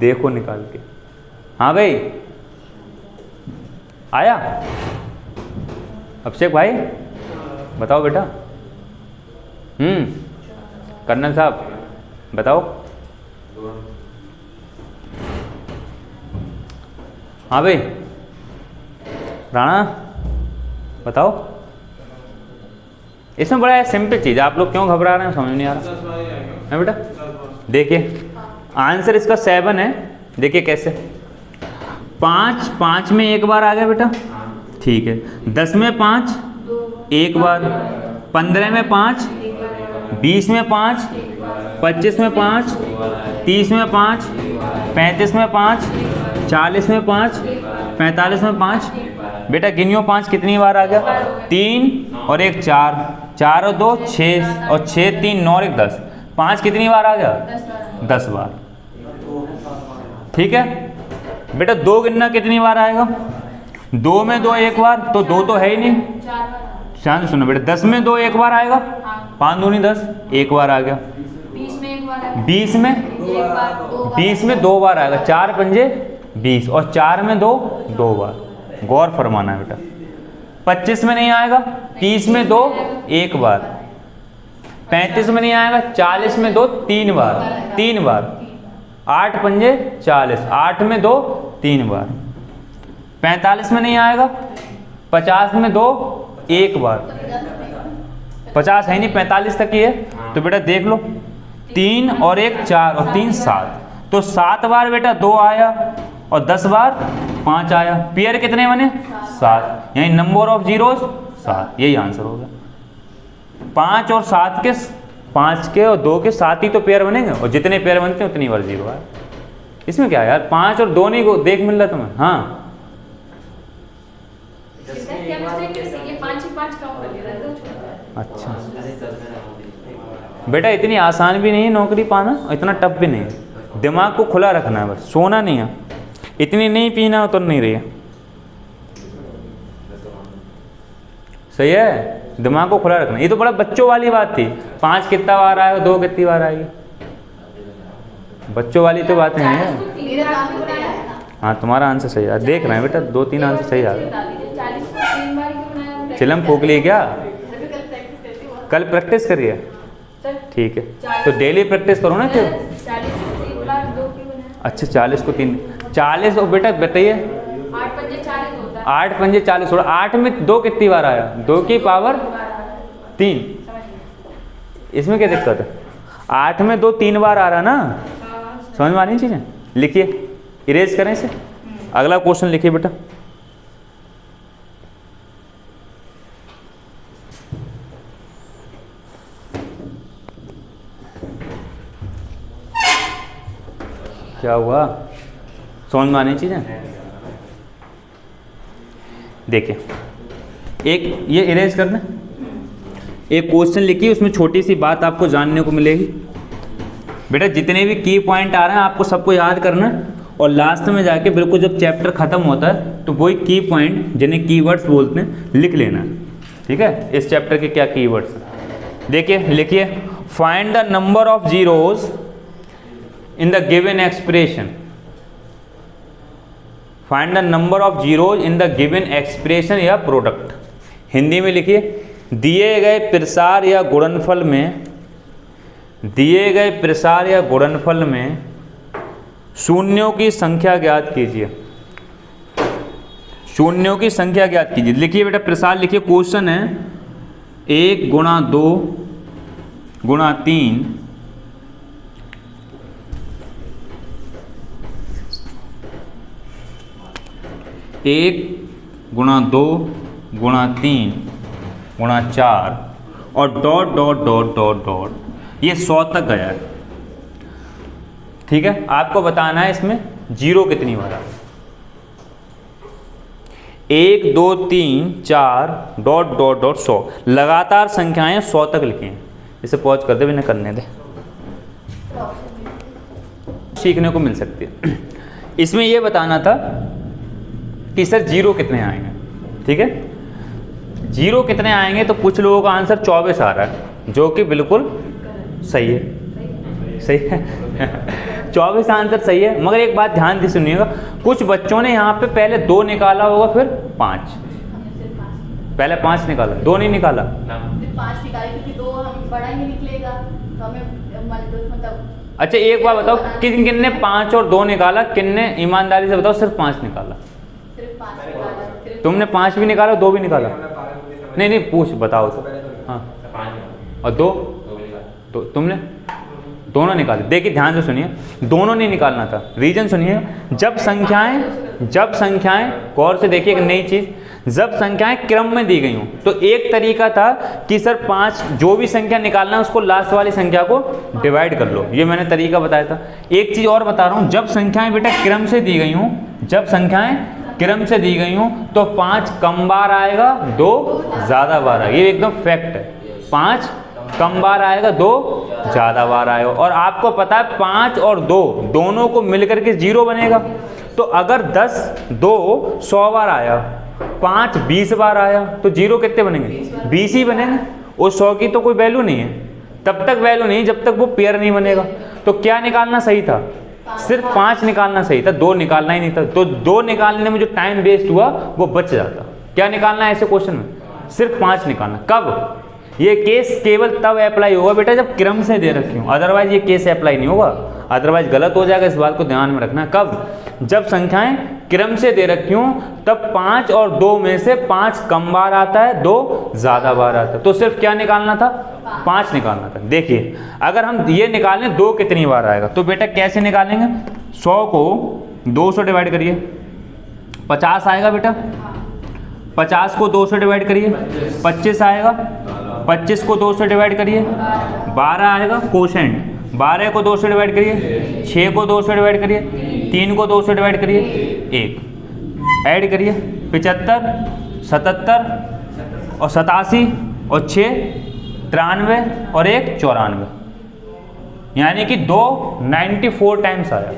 देखो निकाल के। हाँ भाई आया? अभिषेक भाई बताओ बेटा। कर्नल साहब बताओ। हाँ भाई राणा बताओ। इसमें बड़ा सिंपल चीज़ है, आप लोग क्यों घबरा रहे हैं समझ नहीं आ रहा है बेटा। देखिए आंसर इसका 7 है, देखिए कैसे, 5 5 में एक बार आ गया बेटा, ठीक है। 10 में 5 एक बार, 15 में 5, 20 में 5, 25 में 5, 30 में 5, 35 में 5, 40 में 5, 45 में 5। बेटा गिनियो 5 कितनी बार आ गया, 3 और 1 4, 4 और 2 6 और 6 3 9 और 1 10, 5 कितनी बार आ गया, 10 बार। ठीक है बेटा, 2 गिनना कितनी बार आएगा, 2 में 2 एक बार, तो 2 तो है ही नहीं। 4 बार। ध्यान से सुनो बेटा, 10 में 2 एक बार आएगा, 5 दूनी 10 एक बार आ गया। 20 में एक बार आएगा, 20 में एक बार, 2 बार। 20 में 2 बार आएगा, 4 पंजे 20 और 4 में 2 2 बार। गौर फरमाना है बेटा। 25 में नहीं आएगा, 30 में 2 एक बार, 35 में नहीं आएगा, 40 में 2 3 बार, 3 बार, 8 पंजे 40, 8 में 2 3 बार, 45 में नहीं आएगा, 50 में 2 एक बार, 50 है नहीं 45 तक ही है, तो बेटा देख लो 3 और 1 4 और 3 7, तो 7 बार बेटा 2 आया और 10 बार 5 आया। पेयर कितने बने, 7, यानी नंबर ऑफ जीरोस 7, यही आंसर होगा। 5 और 7 के 5 के और 2 के 7 ही तो पेयर बनेंगे, और जितने पेयर बनते हैं उतनी बार जीरो है। इसमें क्या है यार, 5 और 2 नहीं को देख मिल रहा तुम्हें। हाँ क्या मिस्टेक है, ये 5 ही 5 काउंट कर लिया, 2 छोड़ दिया। अच्छा बेटा, इतनी आसान भी नहीं है नौकरी पाना और इतना टफ भी नहीं है। दिमाग को खुला रखना है, बस सोना नहीं है। इतनी नहीं पीना तो नहीं रही है, सही है। दिमाग को खुला रखना, ये तो बड़ा बच्चों वाली बात थी। 5 कितना बार आएगा, 2 कितनी बार आएगी, बच्चों वाली तो बातें नहीं है। हाँ तुम्हारा आंसर सही है, देख रहे हैं बेटा 2-3 आंसर सही आ गए। 40 को 3 बार क्यों बनाया? चिलम फूक लिए क्या, अभी कल प्रैक्टिस करती हूँ कल प्रैक्टिस करिए, सर। ठीक है। तो डेली प्रैक्टिस करो ना फिर। 40 को 3 बार 2 क्यों बनाया? अच्छा 40 को 3, 40 और बेटा बताइए 8 पंजे 40 होता है। 8 पंजे 40 और 8 में 2 कितनी बार आया, 2 की पावर 3। इसमें क्या दिक्कत है, 8 में 2 3 बार आ रहा ना, समझ में आ रही चीज़ें। लिखिए, इरेज करें इसे। अगला क्वेश्चन लिखिए बेटा। क्या हुआ, समझ में आनी चीज़ें। देखिए, एक ये इरेज कर दें। एक क्वेश्चन लिखिए, उसमें छोटी सी बात आपको जानने को मिलेगी। बेटा जितने भी की पॉइंट आ रहे हैं आपको सबको याद करना है, और लास्ट में जाके बिल्कुल जब चैप्टर खत्म होता है तो वही की पॉइंट जिन्हें कीवर्ड्स बोलते हैं लिख लेना है। ठीक है, इस चैप्टर के क्या कीवर्ड्स हैं। देखिए लिखिए, find the number of zeros in the given expression. Find the number of zeros in the given expression या प्रोडक्ट। हिंदी में लिखिए, दिए गए प्रसार या गुणनफल में, दिए गए प्रसार या गुणनफल में शून्यों की संख्या ज्ञात कीजिए। शून्यों की संख्या ज्ञात कीजिए। लिखिए बेटा प्रसार लिखिए, क्वेश्चन है 1 गुणा 2 गुणा 3 1 गुणा 2 गुणा 3 गुणा 4 और dot dot dot dot dot, ये 100 तक गया है। ठीक है, आपको बताना है इसमें जीरो कितनी बार है। 1 2 3 4 डॉट डॉट डॉट 100, लगातार संख्याएं 100 तक लिखी हैं। इसे पॉज कर दे, बिना करने दे, सीखने को मिल सकती है। इसमें यह बताना था कि सर जीरो कितने आएंगे। ठीक है, जीरो कितने आएंगे, तो कुछ लोगों का आंसर 24 आ रहा है, जो कि बिल्कुल सही है। सही है 24 आंसर सही है, मगर एक बात ध्यान से सुनिएगा, कुछ बच्चों ने यहाँ पे पहले 2 निकाला होगा फिर 5, पहले 5 निकाला, 2 नहीं निकाला। 5 निकाले क्योंकि 2 हम बड़ा ही नहीं निकलेगा, तो हमें मतलब। अच्छा एक बात बताओ, किन किन ने 5 और 2 निकाला, किन ने ईमानदारी से बताओ सिर्फ 5 निकाला। सिर्फ 5 निकाला। तुमने 5 भी निकाला, 2 भी निकाला? नहीं नहीं पूछ बताओ तो। हाँ, और 2 तो तुमने दोनों निकाले। देखिए ध्यान से सुनिए, दोनों नहीं निकालना था, रीजन सुनिए। जब संख्याएं गौर से देखिए, एक नई चीज़, जब संख्याएं क्रम में दी गई हों तो एक तरीका था कि सर 5 जो भी संख्या निकालना है उसको लास्ट वाली संख्या को डिवाइड कर लो, ये मैंने तरीका बताया था। एक चीज़ और बता रहा हूँ, जब संख्याएं बेटा क्रम से दी गई हों, जब संख्याएं क्रम से दी गई हों तो 5 कम बार आएगा, 2 ज़्यादा बार आएगा, ये एकदम फैक्ट है। 5 कम बार आएगा, 2 ज़्यादा बार आएगा। और आपको पता है 5 और 2 दोनों को मिलकर के 0 बनेगा। तो अगर 10 2 100 बार आया, 5 20 बार आया तो 0 कितने बनेंगे? 20 ही बनेंगे। उस 100 की तो कोई वैल्यू नहीं है, तब तक वैल्यू नहीं जब तक वो पेयर नहीं बनेगा। तो क्या निकालना सही था? सिर्फ 5 निकालना सही था, 2 निकालना ही नहीं था। तो 2 निकालने में जो टाइम वेस्ट हुआ वो बच जाता। क्या निकालना है ऐसे क्वेश्चन में? सिर्फ 5 निकालना। कब? ये केस केवल तब अप्लाई होगा बेटा जब क्रम से दे रखी हूँ, अदरवाइज ये केस अप्लाई नहीं होगा, अदरवाइज गलत हो जाएगा। इस बात को ध्यान में रखना। कब? जब संख्याएं क्रम से दे रखी हूँ तब 5 और 2 में से 5 कम बार आता है, 2 ज़्यादा बार आता है। तो सिर्फ क्या निकालना था? 5 निकालना था। देखिए अगर हम ये निकालें 2 कितनी बार आएगा, तो बेटा कैसे निकालेंगे? 100 को 2 से डिवाइड करिए, 50 आएगा बेटा। 50 को 2 से डिवाइड करिए, 25 आएगा। 25 को 2 से डिवाइड करिए, 12 आएगा कोशेंट। 12 को 2 से डिवाइड करिए, 6 को 2 से डिवाइड करिए, 3 को 2 से डिवाइड करिए, 1 ऐड करिए। 75 77 और 87 और 6 93 और 1 94, यानी कि 2 94 टाइम्स आया।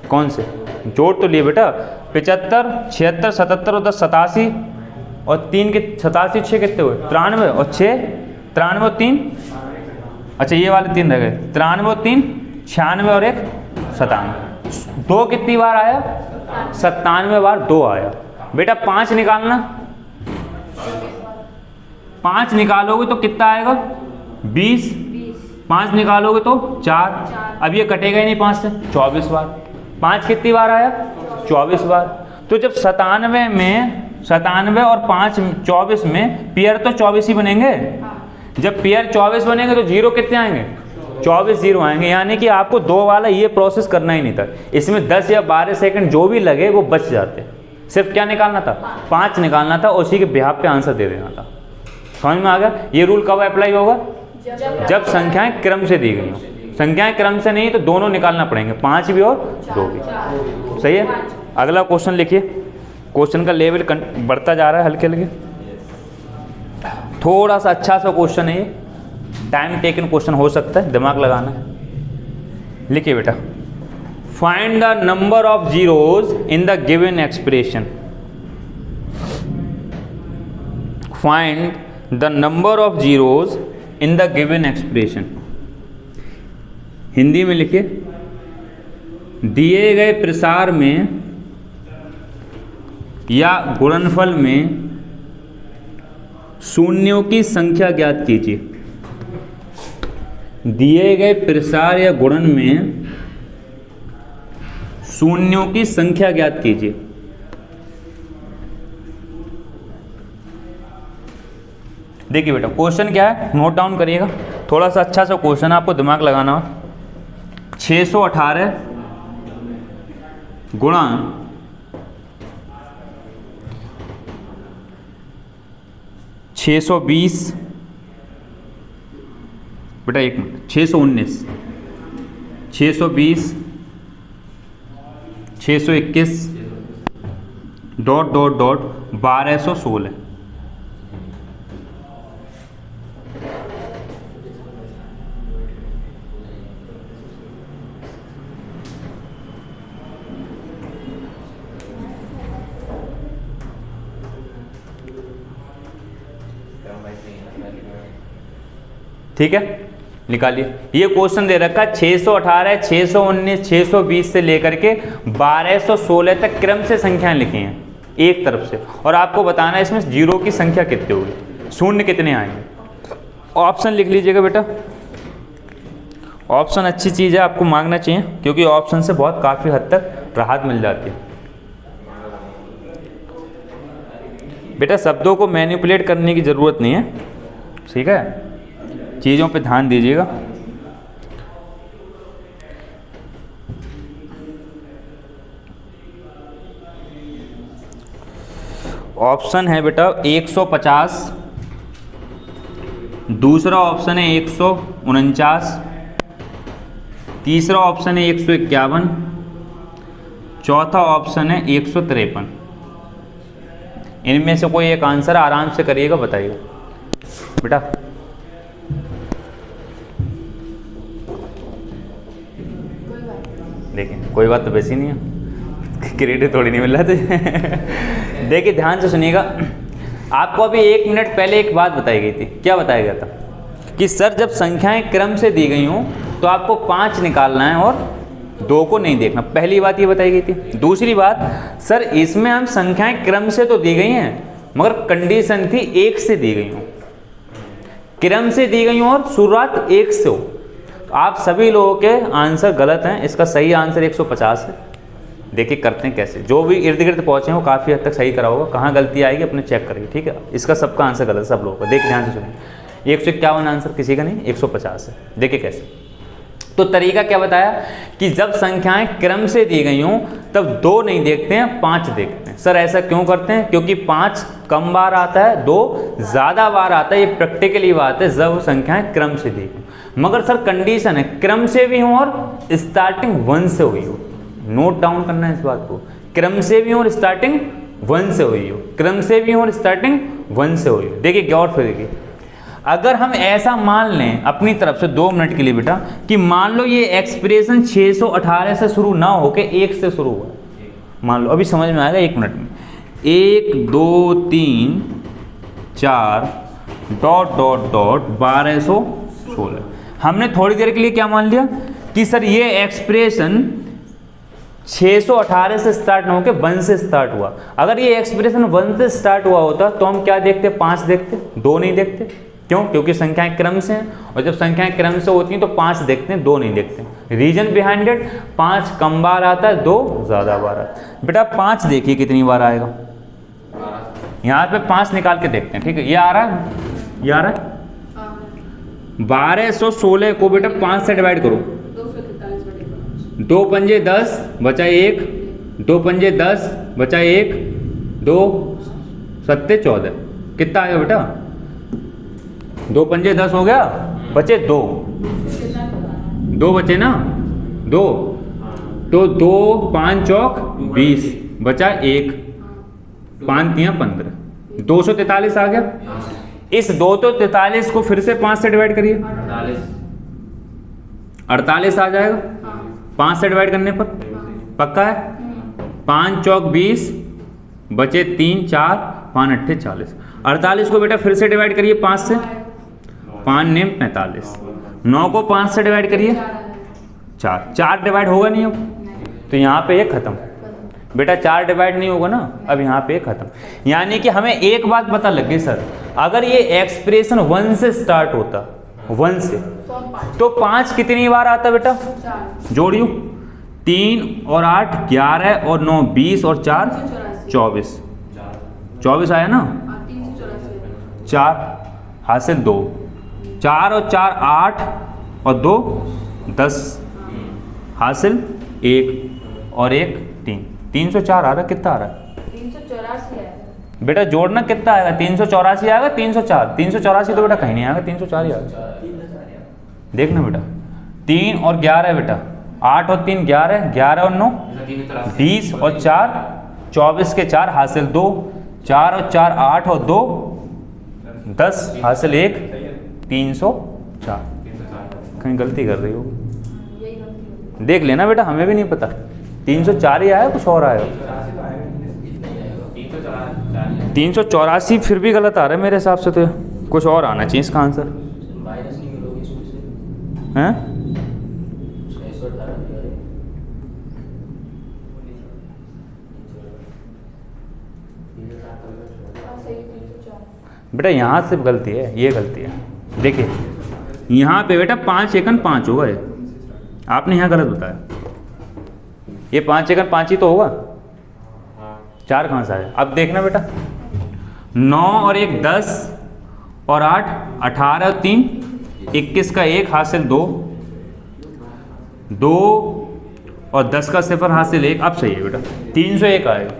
कौन से जोड़ तो लिए बेटा? 75 76 77 और 10 87 और 3 के 87 6 कितने हुए? 93 और 6 93 और 3, अच्छा ये वाले 3 रह गए, 93 और 3 96 और 1 97। 2 कितनी बार आया? 97 बार 2 आया। बेटा 5 निकालना, 5 निकालोगे तो कितना आएगा? 20। 5 निकालोगे तो 4। अब ये कटेगा ही नहीं 5 से, 24 बार। 5 कितनी बार आया? 24 बार। तो जब 97 और 5 24 में पेयर तो 24 ही बनेंगे। जब पेयर 24 बनेंगे तो 0 कितने आएंगे? 24 0 आएंगे। यानी कि आपको 2 वाला ये प्रोसेस करना ही नहीं था। इसमें 10 या 12 सेकंड जो भी लगे वो बच जाते। सिर्फ क्या निकालना था? 5 निकालना था, उसी के बिहाफ पे आंसर दे देना था। समझ में आ गया? ये रूल कब अप्लाई होगा? जब संख्याएं क्रम से दी गई हो। संख्याएं क्रम से नहीं तो दोनों निकालना पड़ेंगे, 5 भी और 2 भी। सही है। अगला क्वेश्चन लिखिए। क्वेश्चन का लेवल बढ़ता जा रहा है हल्के हल्के, थोड़ा सा अच्छा सा क्वेश्चन है ये, टाइम टेकन क्वेश्चन हो सकता है, दिमाग लगाना है। लिखिए बेटा, find the number of zeros in the given expression. Find the number of zeros in the given expression. Hindi में लिखिए, दिए गए प्रसार में या गुणनफल में शून्यों की संख्या ज्ञात कीजिए। दिए गए प्रसार या गुणन में शून्यों की संख्या ज्ञात कीजिए। देखिए बेटा क्वेश्चन क्या है, नोट डाउन करिएगा। थोड़ा सा अच्छा सा क्वेश्चन है, आपको दिमाग लगाना हो। 618 गुणा 620, बेटा एक मिनट, 619, 620, 621 डॉट डॉट डॉट 1216। ठीक है, निकालिए। ये क्वेश्चन दे रखा है 618, 619, 620 से लेकर के 1216 तक क्रम से संख्याएं लिखी हैं एक तरफ से, और आपको बताना है इसमें जीरो की संख्या कितनी होगी, शून्य कितने आएंगे। ऑप्शन लिख लीजिएगा बेटा। ऑप्शन अच्छी चीज़ है, आपको मांगना चाहिए, क्योंकि ऑप्शन से बहुत काफ़ी हद तक राहत मिल जाती है। बेटा शब्दों को मैनिपुलेट करने की ज़रूरत नहीं है, ठीक है, चीज़ों पे ध्यान दीजिएगा। ऑप्शन है बेटा 150, दूसरा ऑप्शन है 149, तीसरा ऑप्शन है 151, चौथा ऑप्शन है 153। इनमें से कोई एक आंसर आराम से करिएगा, बताइएगा बेटा। देखिए कोई बात तो वैसी नहीं है, क्रेडिट थोड़ी नहीं मिल रहा था। देखिए ध्यान से सुनिएगा, आपको अभी 1 मिनट पहले एक बात बताई गई थी। क्या बताया गया था कि सर जब संख्याएं क्रम से दी गई हों तो आपको 5 निकालना है और 2 को नहीं देखना। पहली बात ये बताई गई थी। दूसरी बात, सर इसमें हम संख्याएं क्रम से तो दी गई हैं मगर कंडीशन थी 1 से दी गई हों, क्रम से दी गई हों और शुरुआत 1 से हो। आप सभी लोगों के आंसर गलत हैं। इसका सही आंसर 150 है। देखिए करते हैं कैसे। जो भी इर्द गिर्द पहुंचे हो काफ़ी हद तक सही करा होगा, कहाँ गलती आएगी अपने चेक करिए, ठीक है। इसका सबका आंसर गलत है सब लोगों का। देखिए ध्यान से सुनिए, 151 आंसर किसी का नहीं, 150 है। देखिए कैसे। तो तरीका क्या बताया कि जब संख्याएं क्रम से दी गई हों तब 2 नहीं देखते हैं, 5 देखते हैं। सर ऐसा क्यों करते हैं? क्योंकि 5 कम बार आता है, 2 ज़्यादा बार आता है। ये प्रैक्टिकली बात है जब संख्याएं क्रम से दी गई। मगर सर कंडीशन है क्रम से भी हो और स्टार्टिंग 1 से हुई हो। नोट डाउन करना है इस बात को। क्रम से भी हो और स्टार्टिंग 1 से हुई हो, क्रम से भी हो और स्टार्टिंग 1 से हुई हो। देखिए गौर से देखिए, अगर हम ऐसा मान लें अपनी तरफ से 2 मिनट के लिए बेटा कि मान लो ये एक्सप्रेशन 618 से शुरू ना होके 1 से शुरू हुआ, मान लो, अभी समझ में आएगा 1 मिनट में। 1 2 3 4 डॉट डॉट डॉट 1216। हमने थोड़ी देर के लिए क्या मान लिया कि सर ये एक्सप्रेशन 618 से स्टार्ट ना होकर 1 से स्टार्ट हुआ। अगर ये एक्सप्रेशन 1 से स्टार्ट हुआ होता तो हम क्या देखते? 5 देखते, 2 नहीं देखते। क्यों? क्योंकि संख्याएं क्रम से हैं और जब संख्याएं क्रम से होती हैं तो 5 देखते हैं, 2 नहीं देखते। रीजन बिहाइंड इट, 5 कम बार आता है, 2 ज़्यादा बार आता है। बेटा 5 देखिए कितनी बार आएगा। यहाँ पे 5 निकाल के देखते हैं, ठीक है। ये आ रहा है, ये आ रहा है 1216 को बेटा 5 से डिवाइड करो। 2 पंजे 10 बचा 1, 2 पंजे 10 बचा 1, 2 सत्ते 14। कितना आएगा बेटा? 2 पंजे 10 हो गया, बचे 2, 2 बचे ना, 2 तो 2 5 चौक 20 बचा 1, 5 3 15, 243 आ गया। इस 243 को फिर से 5 से डिवाइड करिए, 48 आ जाएगा 5 से डिवाइड करने पर। पक्का है? 5 चौक 20 बचे 3 4 5 अट्ठे 40। 48 को बेटा फिर से डिवाइड करिए 5 से, 5 नेम 45। 9 को 5 से डिवाइड करिए 4 डिवाइड होगा नहीं अब, तो यहाँ पे ये खत्म। बेटा 4 डिवाइड नहीं होगा ना, अब यहाँ पे खत्म। यानी कि हमें एक बात पता लग गई सर, अगर ये एक्सप्रेशन 1 से स्टार्ट होता, 1 से, तो 5 कितनी बार आता बेटा? जोड़ियो, 3 और 8 11 और 9 20 और 4 24। 24 आया ना। 4 हासिल 2, 4 और 4 8 और 2 10 हासिल 1 और 1 3। 304 आ रहा, कितना आ रहा है? 384 है बेटा। जोड़ना कितना आएगा? 384 आएगा, 304। 384 तो बेटा कहीं नहीं आएगा, 304 ही आएगा। देखना बेटा, 3 और 11 बेटा, 8 और 3 11, 11 और 9 20 और 4 24 के 4 हासिल 2, 4 और 4 8 और 2 10 हासिल 1 304। कहीं गलती कर रही हो, देख लेना बेटा, हमें भी नहीं पता। 304 ही आया, कुछ और आया? 384 फिर भी गलत आ रहा है मेरे हिसाब से, तो कुछ और आना चाहिए इसका आंसर हैं। बेटा यहाँ से गलती है, ये गलती है। देखिए यहाँ पे बेटा 5 एकन 5 होगा, ये आपने यहाँ गलत बताया। ये 5 एकन 5 ही तो होगा, 4 कहाँ से आया? अब देखना बेटा, 9 और 1 10 और 8 18 और 3 21 का 1 हासिल 2 और 10 का 0 हासिल 1। अब सही है बेटा, 301 आएगा,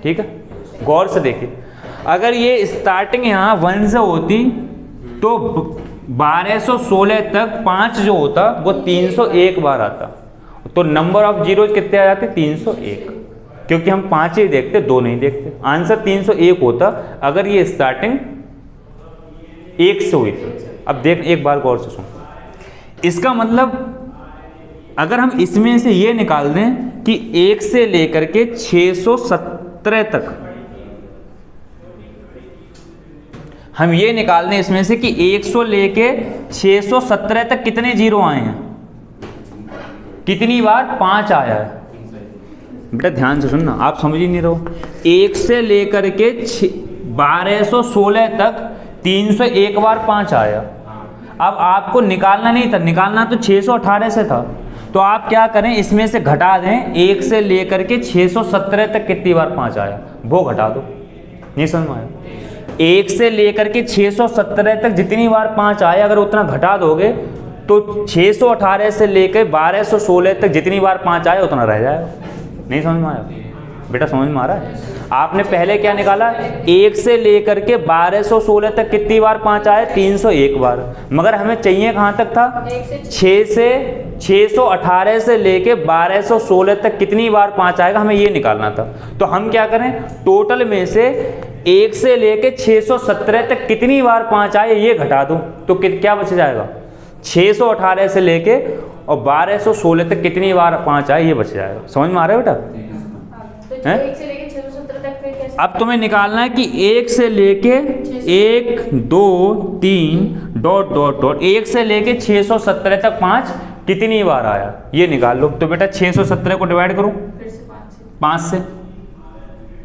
ठीक है। गौर से देखिए, अगर ये स्टार्टिंग यहाँ 1 से होती तो 1216 तक 5 जो होता वो 301 बार आता, तो नंबर ऑफ जीरोज कितने आ जाते? 301, क्योंकि हम 5 ही देखते, 2 नहीं देखते। आंसर 301 होता अगर ये स्टार्टिंग 1 से हुई थी। अब देख एक बार गौर से सुन, इसका मतलब अगर हम इसमें से ये निकाल दें कि 1 से लेकर के 617 तक, हम ये निकाल दें इसमें से कि 100 लेके 617 तक कितने जीरो आए हैं, कितनी बार 5 आया है। बेटा ध्यान से सुनना, आप समझ ही नहीं रहो। 1 से लेकर के 1216 तक 301 बार 5 आया। अब आपको निकालना नहीं था, निकालना तो 618 से था, तो आप क्या करें, इसमें से घटा दें 1 से लेकर के 617 तक कितनी बार 5 आया वो घटा दो। नहीं समझ में आया? 1 से लेकर के 617 तक जितनी बार 5 आया अगर उतना घटा दोगे तो 618 से लेकर 1216 तक जितनी बार 5 आया उतना रह जाएगा। नहीं समझ में आया? बेटा समझ में आ रहा है? आपने पहले क्या निकाला, 1 से लेकर के 1216 तक कितनी बार 5 आए? 301 बार। मगर हमें चाहिए कहाँ तक था? 618 से लेके 1216 तक कितनी बार 5 आएगा, हमें ये निकालना था। तो हम क्या करें, टोटल में से 1 से लेके 617 तक कितनी बार 5 आए ये घटा दो, तो क्या बच जाएगा? 618 से लेके और 1216 तक कितनी बार 5 आए ये बच जाएगा। समझ में आ रहा है बेटा? तो 1 से लेके 617 तक फिर कैसे? अब तुम्हें निकालना है कि 1 से लेके 1 2 3 डॉट डॉट डॉट 1 से लेके 617 तक 5 कितनी बार आया ये निकाल लो। तो बेटा 617 को डिवाइड करो फिर से 5 से,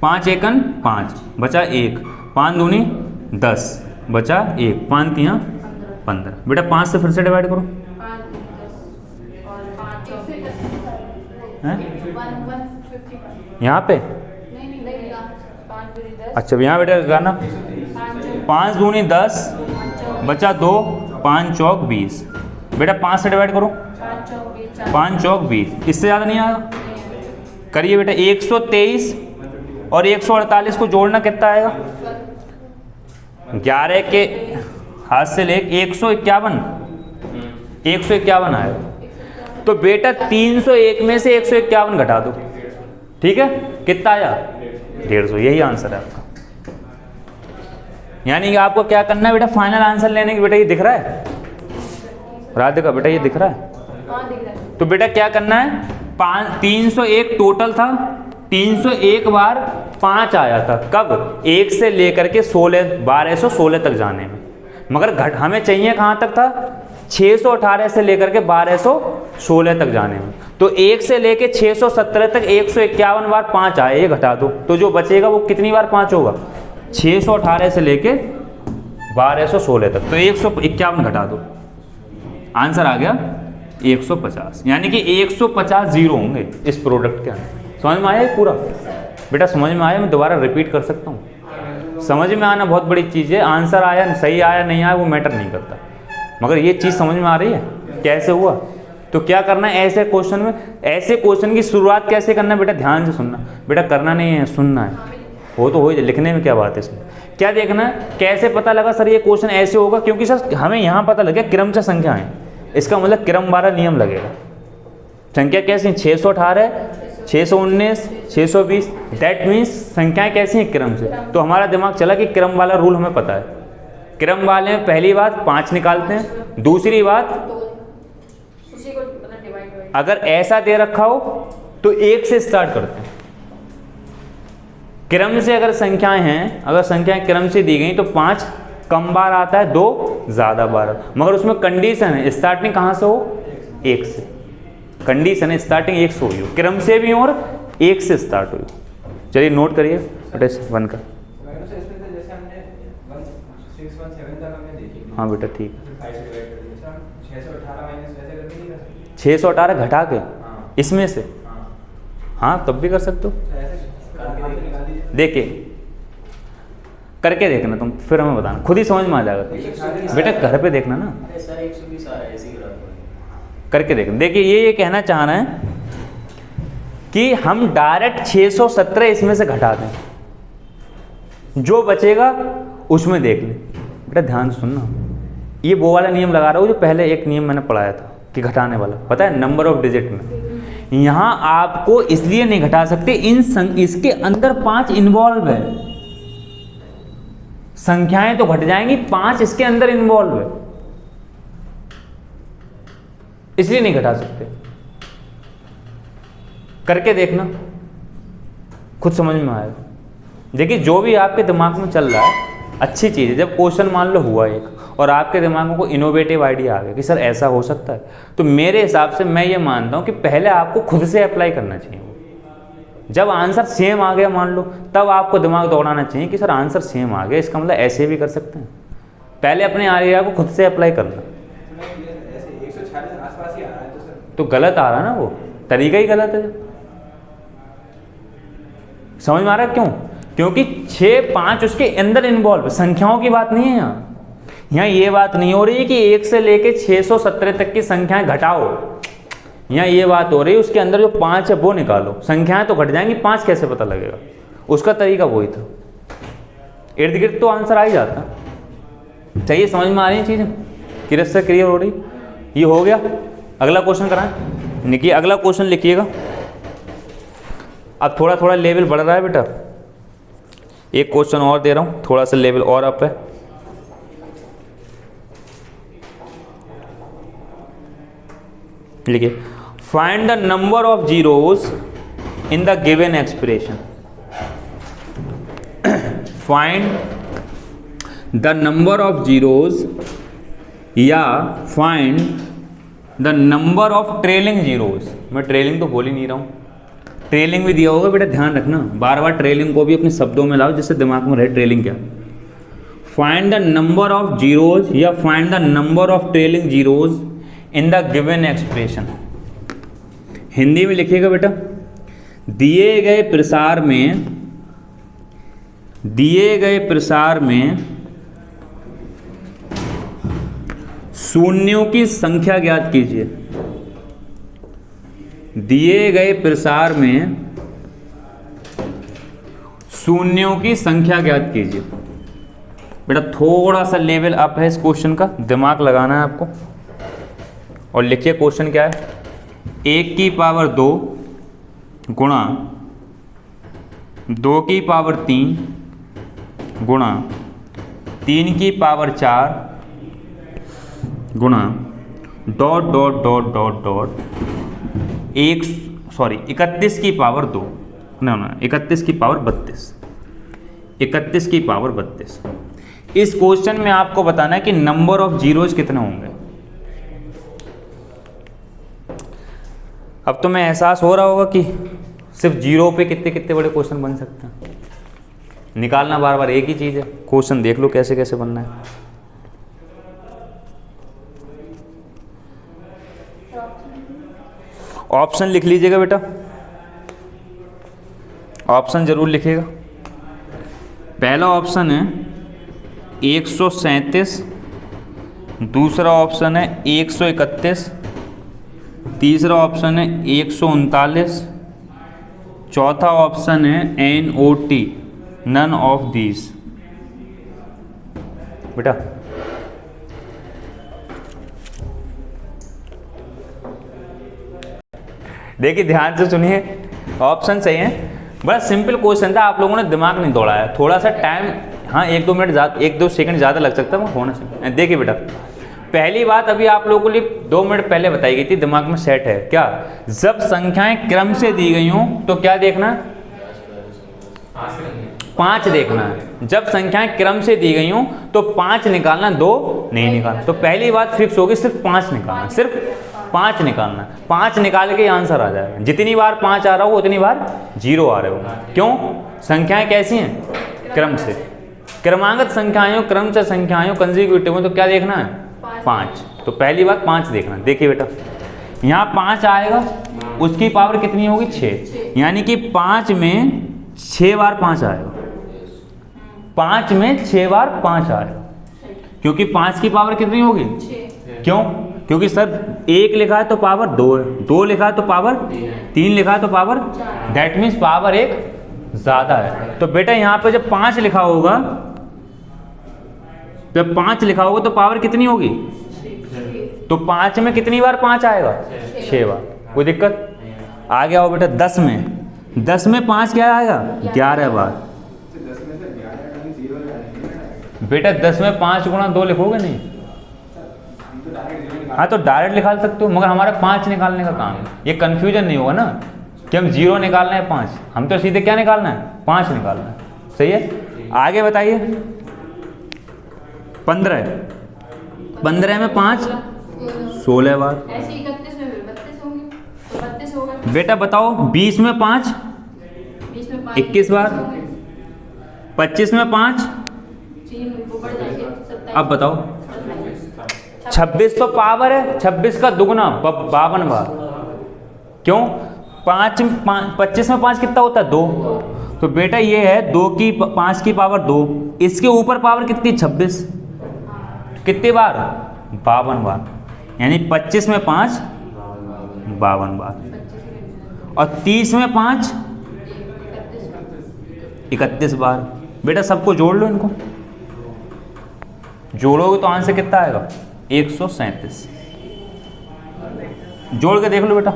5 एकन 5 बचा 1, 5 दूनी 10 बचा 1, 5 तियाँ 15। बेटा 5 से फिर से डिवाइड करो, 5 10 और 5 हैं 150 यहाँ पे। नहीं 5 दूनी 10। अच्छा यहाँ बेटा लगाना, 5 दूनी 10 बचा 2, 5 चौक 20। बेटा 5 से डिवाइड करो, 5 चौक 20, इससे ज़्यादा नहीं आएगा। करिए बेटा 123 और 148 को जोड़ना कितना आएगा? 11 के हाथ से ले 151 आएगा। तो बेटा 301 में से 151 घटा दो, ठीक है? कितना आया? 150। यही आंसर है आपका। यानी कि आपको क्या करना है बेटा, फाइनल आंसर लेने की। बेटा ये दिख रहा है राधिका, बेटा ये दिख रहा है? हाँ दिख रहा है। तो बेटा क्या करना है, 301 टोटल था, 301 बार 5 आया था। कब? 1 से लेकर के 1216 तक जाने में। मगर हमें चाहिए कहाँ तक था? 618 से लेकर के 1216 तक जाने में। तो 1 से लेके 617 तक 151 बार 5 आए, ये घटा दो, तो जो बचेगा वो कितनी बार 5 होगा? 618 से लेके 1216 तक, तो 151 घटा दो, आंसर आ गया 150। यानी कि 150 जीरो होंगे इस प्रोडक्ट के अंदर। समझ में आया ये पूरा? बेटा समझ में आया? मैं दोबारा रिपीट कर सकता हूँ। समझ में आना बहुत बड़ी चीज़ है। आंसर आया सही आया नहीं आया वो मैटर नहीं करता, मगर ये चीज़ समझ में आ रही है कैसे हुआ। तो क्या करना है ऐसे क्वेश्चन में, ऐसे क्वेश्चन की शुरुआत कैसे करना है बेटा, ध्यान से सुनना। बेटा करना नहीं है, सुनना है। वो तो हो जाए, लिखने में क्या बात है इसमें। क्या देखना है, कैसे पता लगा सर ये क्वेश्चन ऐसे होगा? क्योंकि सर हमें यहाँ पता लगे क्रमशः संख्या है, इसका मतलब क्रम वाला नियम लगेगा। संख्या कैसी? 618, 619, 620। दैट मीन्स संख्याएं कैसी हैं? क्रम से। तो हमारा दिमाग चला कि क्रम वाला रूल हमें पता है। क्रम वाले में पहली बात 5 निकालते हैं, दूसरी बात उसी को मतलब डिवाइड अगर ऐसा दे रखा हो तो 1 से स्टार्ट करते हैं। क्रम से अगर संख्याएं हैं, अगर संख्याएं क्रम से दी गई तो 5 कम बार आता है, 2 ज़्यादा बार, मगर उसमें कंडीशन है स्टार्टिंग कहाँ से हो? 1 से। कंडीशन है स्टार्टिंग 1 से हुई हो, क्रम से भी हो और 1 से स्टार्ट हुई हो। चलिए नोट करिए बेटा 1 का। हाँ बेटा ठीक है। 618 घटा के इसमें से, हाँ तब भी कर सकते हो। देखिए करके देखना तुम, फिर हमें बताना, खुद ही समझ में आ जाएगा तुम। बेटा घर पे देखना ना, करके देखना। देखिए ये कहना चाह रहे हैं कि हम डायरेक्ट 617 इसमें से घटा दें, जो बचेगा उसमें देख ले। बेटा ध्यान से सुनना, ये वो वाला नियम लगा रहा हूँ जो पहले एक नियम मैंने पढ़ाया था कि घटाने वाला, पता है, नंबर ऑफ डिजिट में। यहाँ आपको इसलिए नहीं घटा सकते, इसके अंदर 5 इन्वॉल्व है, संख्याएं तो घट जाएंगी, 5 इसके अंदर इन्वॉल्व है, इसलिए नहीं घटा सकते। करके देखना, खुद समझ में आएगा। देखिए जो भी आपके दिमाग में चल रहा है अच्छी चीज़ है। जब क्वेश्चन मान लो हुआ एक और आपके दिमाग में कोई इनोवेटिव आइडिया आ गया कि सर ऐसा हो सकता है, तो मेरे हिसाब से मैं ये मानता हूँ कि पहले आपको खुद से अप्लाई करना चाहिए। जब आंसर सेम आ गया मान लो, तब आपको दिमाग दौड़ाना चाहिए कि सर आंसर सेम आ गया, इसका मतलब ऐसे भी कर सकते हैं। पहले अपने आइडिया को खुद से अप्लाई करना। तो गलत आ रहा ना, वो तरीका ही गलत है। समझ में आ रहा है क्यों? क्योंकि 6, 5 उसके अंदर इन्वॉल्व, संख्याओं की बात नहीं है यहाँ ये बात नहीं हो रही है कि 1 से लेके 617 तक की संख्याएं घटाओ। यहाँ ये बात हो रही है उसके अंदर जो 5 है वो निकालो। संख्याएं तो घट जाएंगी, 5 कैसे पता लगेगा? उसका तरीका वही था। इर्द गिर्द तो आंसर आ ही जाता। चाहिए, समझ में आ रही है चीज़ें? क्लियर से क्लियर हो रही? ये हो गया। अगला क्वेश्चन कराएं। देखिए अगला क्वेश्चन लिखिएगा। अब थोड़ा थोड़ा लेवल बढ़ रहा है बेटा, एक क्वेश्चन और दे रहा हूँ, थोड़ा सा लेवल और अप है। लिखिए, find the number of zeros in the given expression. Find the number of zeros या find the number of trailing zeros. मैं ट्रेलिंग तो बोल ही नहीं रहा हूँ, ट्रेलिंग भी दिया होगा बेटा, ध्यान रखना। बार बार ट्रेलिंग को भी अपने शब्दों में लाओ जिससे दिमाग में रहे ट्रेलिंग क्या। Find the number of zeros या find the number of trailing zeros in the given expression. Hindi में लिखिएगा बेटा, दिए गए प्रसार में शून्यों की संख्या ज्ञात कीजिए। दिए गए प्रसार में शून्यों की संख्या ज्ञात कीजिए। बेटा थोड़ा सा लेवल अप है इस क्वेश्चन का, दिमाग लगाना है आपको। और लिखिए क्वेश्चन क्या है, 1 की पावर 2 गुणा 2 की पावर 3 गुणा 3 की पावर 4 गुणा dot dot dot dot dot 31 की पावर 2 ना 31 की पावर 32। 31 की पावर 32। इस क्वेश्चन में आपको बताना है कि नंबर ऑफ जीरोज कितने होंगे। अब तो मैं एहसास हो रहा होगा कि सिर्फ जीरो पे कितने कितने बड़े क्वेश्चन बन सकते हैं। निकालना बार बार एक ही चीज़ है, क्वेश्चन देख लो कैसे कैसे बनना है। ऑप्शन लिख लीजिएगा बेटा, ऑप्शन जरूर लिखिएगा। पहला ऑप्शन है 137, दूसरा ऑप्शन है 131, तीसरा ऑप्शन है 139, चौथा ऑप्शन है NOT, नन ऑफ दीज। बेटा देखिए ध्यान से सुनिए, ऑप्शन सही है। बड़ा सिंपल क्वेश्चन था, आप लोगों ने दिमाग नहीं दौड़ाया। थोड़ा सा टाइम, हाँ 1-2 सेकंड ज़्यादा लग सकता है, वो होना चाहिए। देखिए बेटा, पहली बात अभी आप लोगों के लिए 2 मिनट पहले बताई गई थी, दिमाग में सेट है क्या? जब संख्याएं क्रम से दी गई हों तो क्या देखना है? 5 देखना है। जब संख्याएं क्रम से दी गई हों तो 5 निकालना, 2 नहीं निकालना। तो पहली बात फिक्स होगी, सिर्फ 5 निकालना, सिर्फ 5 निकालना। 5 निकाल के आंसर आ जाएगा। जितनी बार 5 आ रहा हो उतनी बार 0 आ रहे हो। क्यों? संख्याएं कैसी हैं? क्रम से। क्रमागत संख्याएं, क्रम से संख्याएं कंसेक्यूटिव हो तो क्या देखना है? 5। तो पहली बात 5 देखना। देखिए बेटा, यहाँ 5 आएगा, उसकी पावर कितनी होगी? 6। यानी कि 5 में 6 बार 5 आएगा। 5 में 6 बार 5 आएगा, क्योंकि 5 की पावर कितनी होगी? 6। क्यों? क्योंकि सर 1 लिखा है तो पावर 2 है, 2 लिखा है तो पावर 3 लिखा है तो पावर, दैट मीन्स पावर 1 ज़्यादा है। तो बेटा यहाँ पे जब 5 लिखा होगा, जब 5 लिखा होगा तो पावर कितनी होगी? तो 5 में कितनी बार 5 आएगा? 6 बार। कोई दिक्कत? आगे आओ बेटा 10 में। 10 में 5 क्या आएगा? 11 बार। बेटा 10 में 5 गुणा 2 लिखोगे नहीं? हाँ तो डायरेक्ट निकाल सकते हो, मगर हमारा 5 निकालने का काम है। ये कन्फ्यूजन नहीं होगा ना कि हम 0 निकालना है 5, हम तो सीधे क्या निकालना है? 5 निकालना है। सही है। आगे बताइए 15 में 5 16 बार। ऐसे 31 में भी 32 होंगे, तो 32 हो गए। बेटा बताओ 20 में 5 20 में 5 21 बार। 25 में 5 3 वो बढ़ जाएंगे 27। अब बताओ 26 तो पावर है, 26 का दुगुना 52 बार। क्यों? 25 में 5 कितना होता है? 2। तो बेटा ये है 5 की पावर 2, इसके ऊपर पावर कितनी? 26। कितनी बार? 52 बार। यानी 25 में 5 52 बार, और 30 में 5 31 बार। बेटा सबको जोड़ लो, इनको जोड़ोगे तो आंसर कितना आएगा? 137। जोड़ के देख लो बेटा।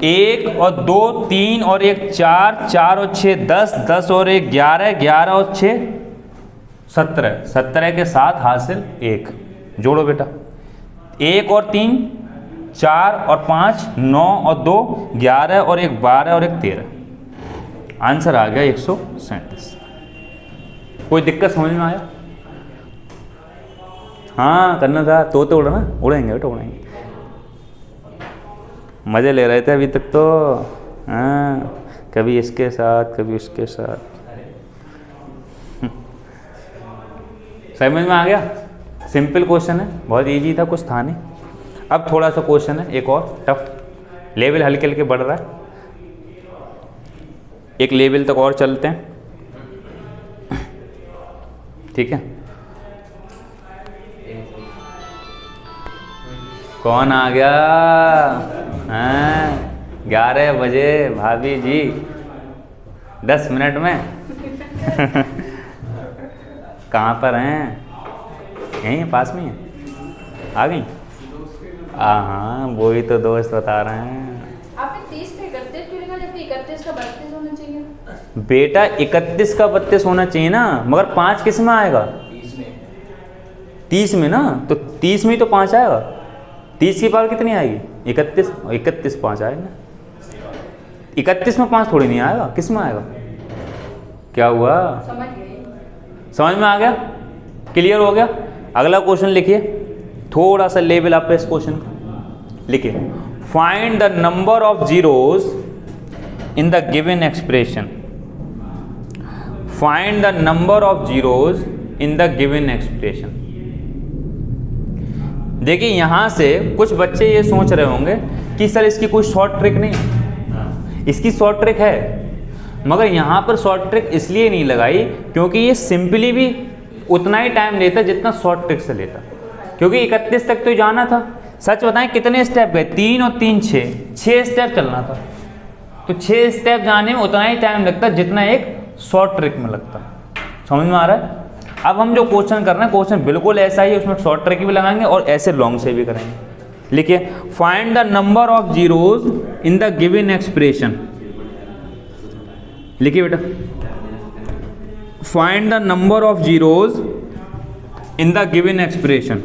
1 और 2 3 और 1 4, 4 और 6 10, 10 और 1 11, 11 और 6 17, 17 के साथ हासिल 1। जोड़ो बेटा। 1 और 3 4 और 5 9 और 2 11 और 1 12 और 1 13। आंसर आ गया 137। कोई दिक्कत समझ में आया? हाँ करना था। तोते उड़ना, उड़ेंगे बेटा उड़ेंगे। मज़े ले रहे थे अभी तक तो। हाँ कभी इसके साथ कभी उसके साथ। समझ में आ गया? सिंपल क्वेश्चन है, बहुत इजी था, कुछ था नहीं। अब थोड़ा सा क्वेश्चन है एक और टफ, लेवल हल्के हल्के बढ़ रहा है, एक लेवल तक और चलते हैं। ठीक है। कौन आ गया? हाँ 11 बजे भाभी जी 10 मिनट में। कहाँ पर हैं? यहीं पास में है? आ गई? हाँ वही तो दोस्त बता रहे हैं। आपने 30 पे 31 क्यों लिखा, जबकि 31 का 32 होना चाहिए? बेटा 31 का 32 होना चाहिए ना, मगर 5 किस में आएगा? 30 में ना, तो 30 में ही तो 5 आएगा। 30 की पावर कितनी आएगी? 31। 31 5 आएगा। 31 में 5 थोड़ी नहीं आएगा, किस में आएगा? क्या हुआ? समझ गए? समझ में आ गया? क्लियर हो गया? अगला क्वेश्चन लिखिए, थोड़ा सा लेवल अप है इस क्वेश्चन का। लिखिए find the number of zeros in the given expression. Find the number of zeros in the given expression. देखिए यहां से कुछ बच्चे ये सोच रहे होंगे कि सर इसकी कोई शॉर्ट ट्रिक नहीं है। इसकी शॉर्ट ट्रिक है, मगर यहाँ पर शॉर्ट ट्रिक इसलिए नहीं लगाई क्योंकि ये सिंपली भी उतना ही टाइम लेता जितना शॉर्ट ट्रिक से लेता, क्योंकि 31 तक तो जाना था। सच बताएं कितने स्टेप गए? 3 और 3 6 स्टेप चलना था। तो 6 स्टेप जाने में उतना ही टाइम लगता जितना एक शॉर्ट ट्रिक में लगता। समझ में आ रहा है? अब हम जो क्वेश्चन कर रहे हैं, क्वेश्चन बिल्कुल ऐसा ही, उसमें शॉर्ट ट्रिक भी लगाएंगे और ऐसे लॉन्ग से भी करेंगे। लिखिए find the number of zeros in the given expression. लिखिए बेटा find the number of zeros in the given expression.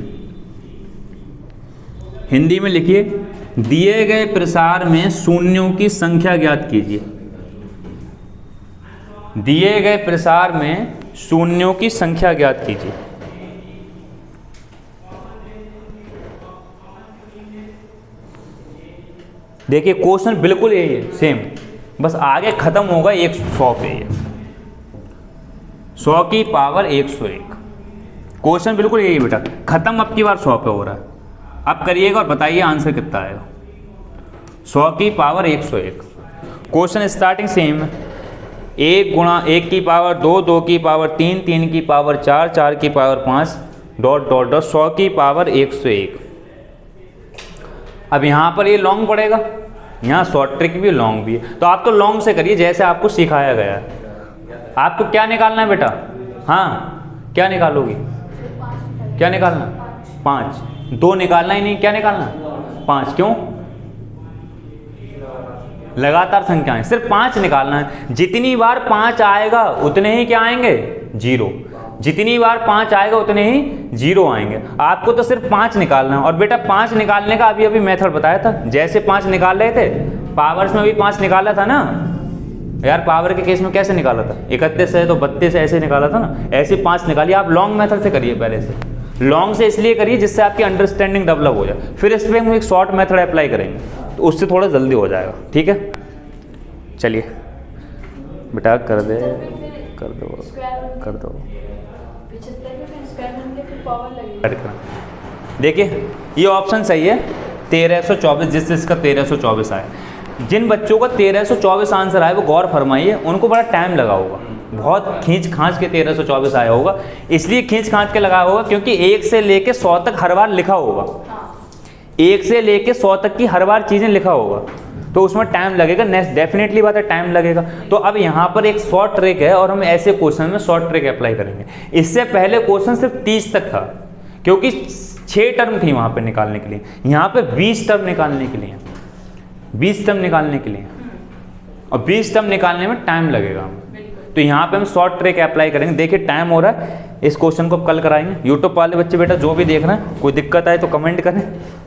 Hindi में लिखिए दिए गए प्रसार में शून्यों की संख्या ज्ञात कीजिए। दिए गए प्रसार में शून्यों की संख्या ज्ञात कीजिए। देखिए क्वेश्चन बिल्कुल यही है, सेम, बस आगे खत्म होगा 100 पे। 100 की पावर 101। क्वेश्चन बिल्कुल यही बेटा, खत्म अब की बार 100 पे हो रहा है। अब करिएगा और बताइए आंसर कितना आएगा। 100 की पावर 101। क्वेश्चन स्टार्टिंग सेम है। 1 गुणा 1 की पावर 2, 2 की पावर 3, 3 की पावर 4, 4 की पावर 5, डॉट डॉट डॉट 100 की पावर 101। अब यहाँ पर ये लॉन्ग पड़ेगा, यहाँ शॉर्ट ट्रिक भी लॉन्ग भी है। तो आप तो लॉन्ग से करिए जैसे आपको सिखाया गया है। आपको क्या निकालना है बेटा? हाँ, क्या निकालोगी? क्या निकालना? 5। 2 निकालना ही नहीं, क्या निकालना? 5। क्यों? लगातार संख्याएं, सिर्फ 5 निकालना है। जितनी बार 5 आएगा उतने ही क्या आएंगे? 0। जितनी बार 5 आएगा उतने ही 0 आएंगे। आपको तो सिर्फ 5 निकालना है। और बेटा 5 निकालने का अभी मेथड बताया था, जैसे 5 निकाल रहे थे, पावर्स में भी 5 निकाला था ना यार। पावर के केस में कैसे निकाला था? 31 है तो 32 ऐसे निकाला था ना, ऐसे 5 निकालिए। आप लॉन्ग मेथड से करिए, पहले से लॉन्ग से इसलिए करिए जिससे आपकी अंडरस्टैंडिंग डेवलप हो जाए। फिर इस पर हम एक शॉर्ट मेथड अप्लाई करेंगे तो उससे थोड़ा जल्दी हो जाएगा। ठीक है, चलिए बेटा कर दे, कर दो, कर दो। देखिए ये ऑप्शन सही है, 1324, जिसका 1324 आए। जिन बच्चों का 1324 आंसर आए वो गौर फरमाइए, उनको बड़ा टाइम लगा होगा, बहुत खींच खांच के 1324 आया होगा। इसलिए खींच खांच के लगा होगा क्योंकि 1 से लेके 100 तक हर बार लिखा होगा। 1 से लेके 100 तक की हर बार चीज़ें लिखा होगा, तो उसमें टाइम लगेगा। नेक्स्ट डेफिनेटली बात है, टाइम लगेगा। तो अब यहाँ पर एक शॉर्ट ट्रिक है और हम ऐसे क्वेश्चन में शॉर्ट ट्रिक अप्लाई करेंगे। इससे पहले क्वेश्चन सिर्फ 30 तक था क्योंकि 6 टर्म थी वहाँ पे निकालने के लिए, यहाँ पे 20 टर्म निकालने के लिए, 20 टर्म निकालने के लिए, और 20 टर्म निकालने में टाइम लगेगा। तो यहाँ पे हम शॉर्ट ट्रिक अप्लाई करेंगे। देखिए टाइम हो रहा है, इस क्वेश्चन को कल कराएंगे। यूट्यूब वाले बच्चे बेटा जो भी देख रहे हैं, कोई दिक्कत आए तो कमेंट करें,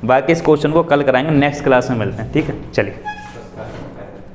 बाकी इस क्वेश्चन को कल कराएंगे। नेक्स्ट क्लास में मिलते हैं, ठीक है, चलिए।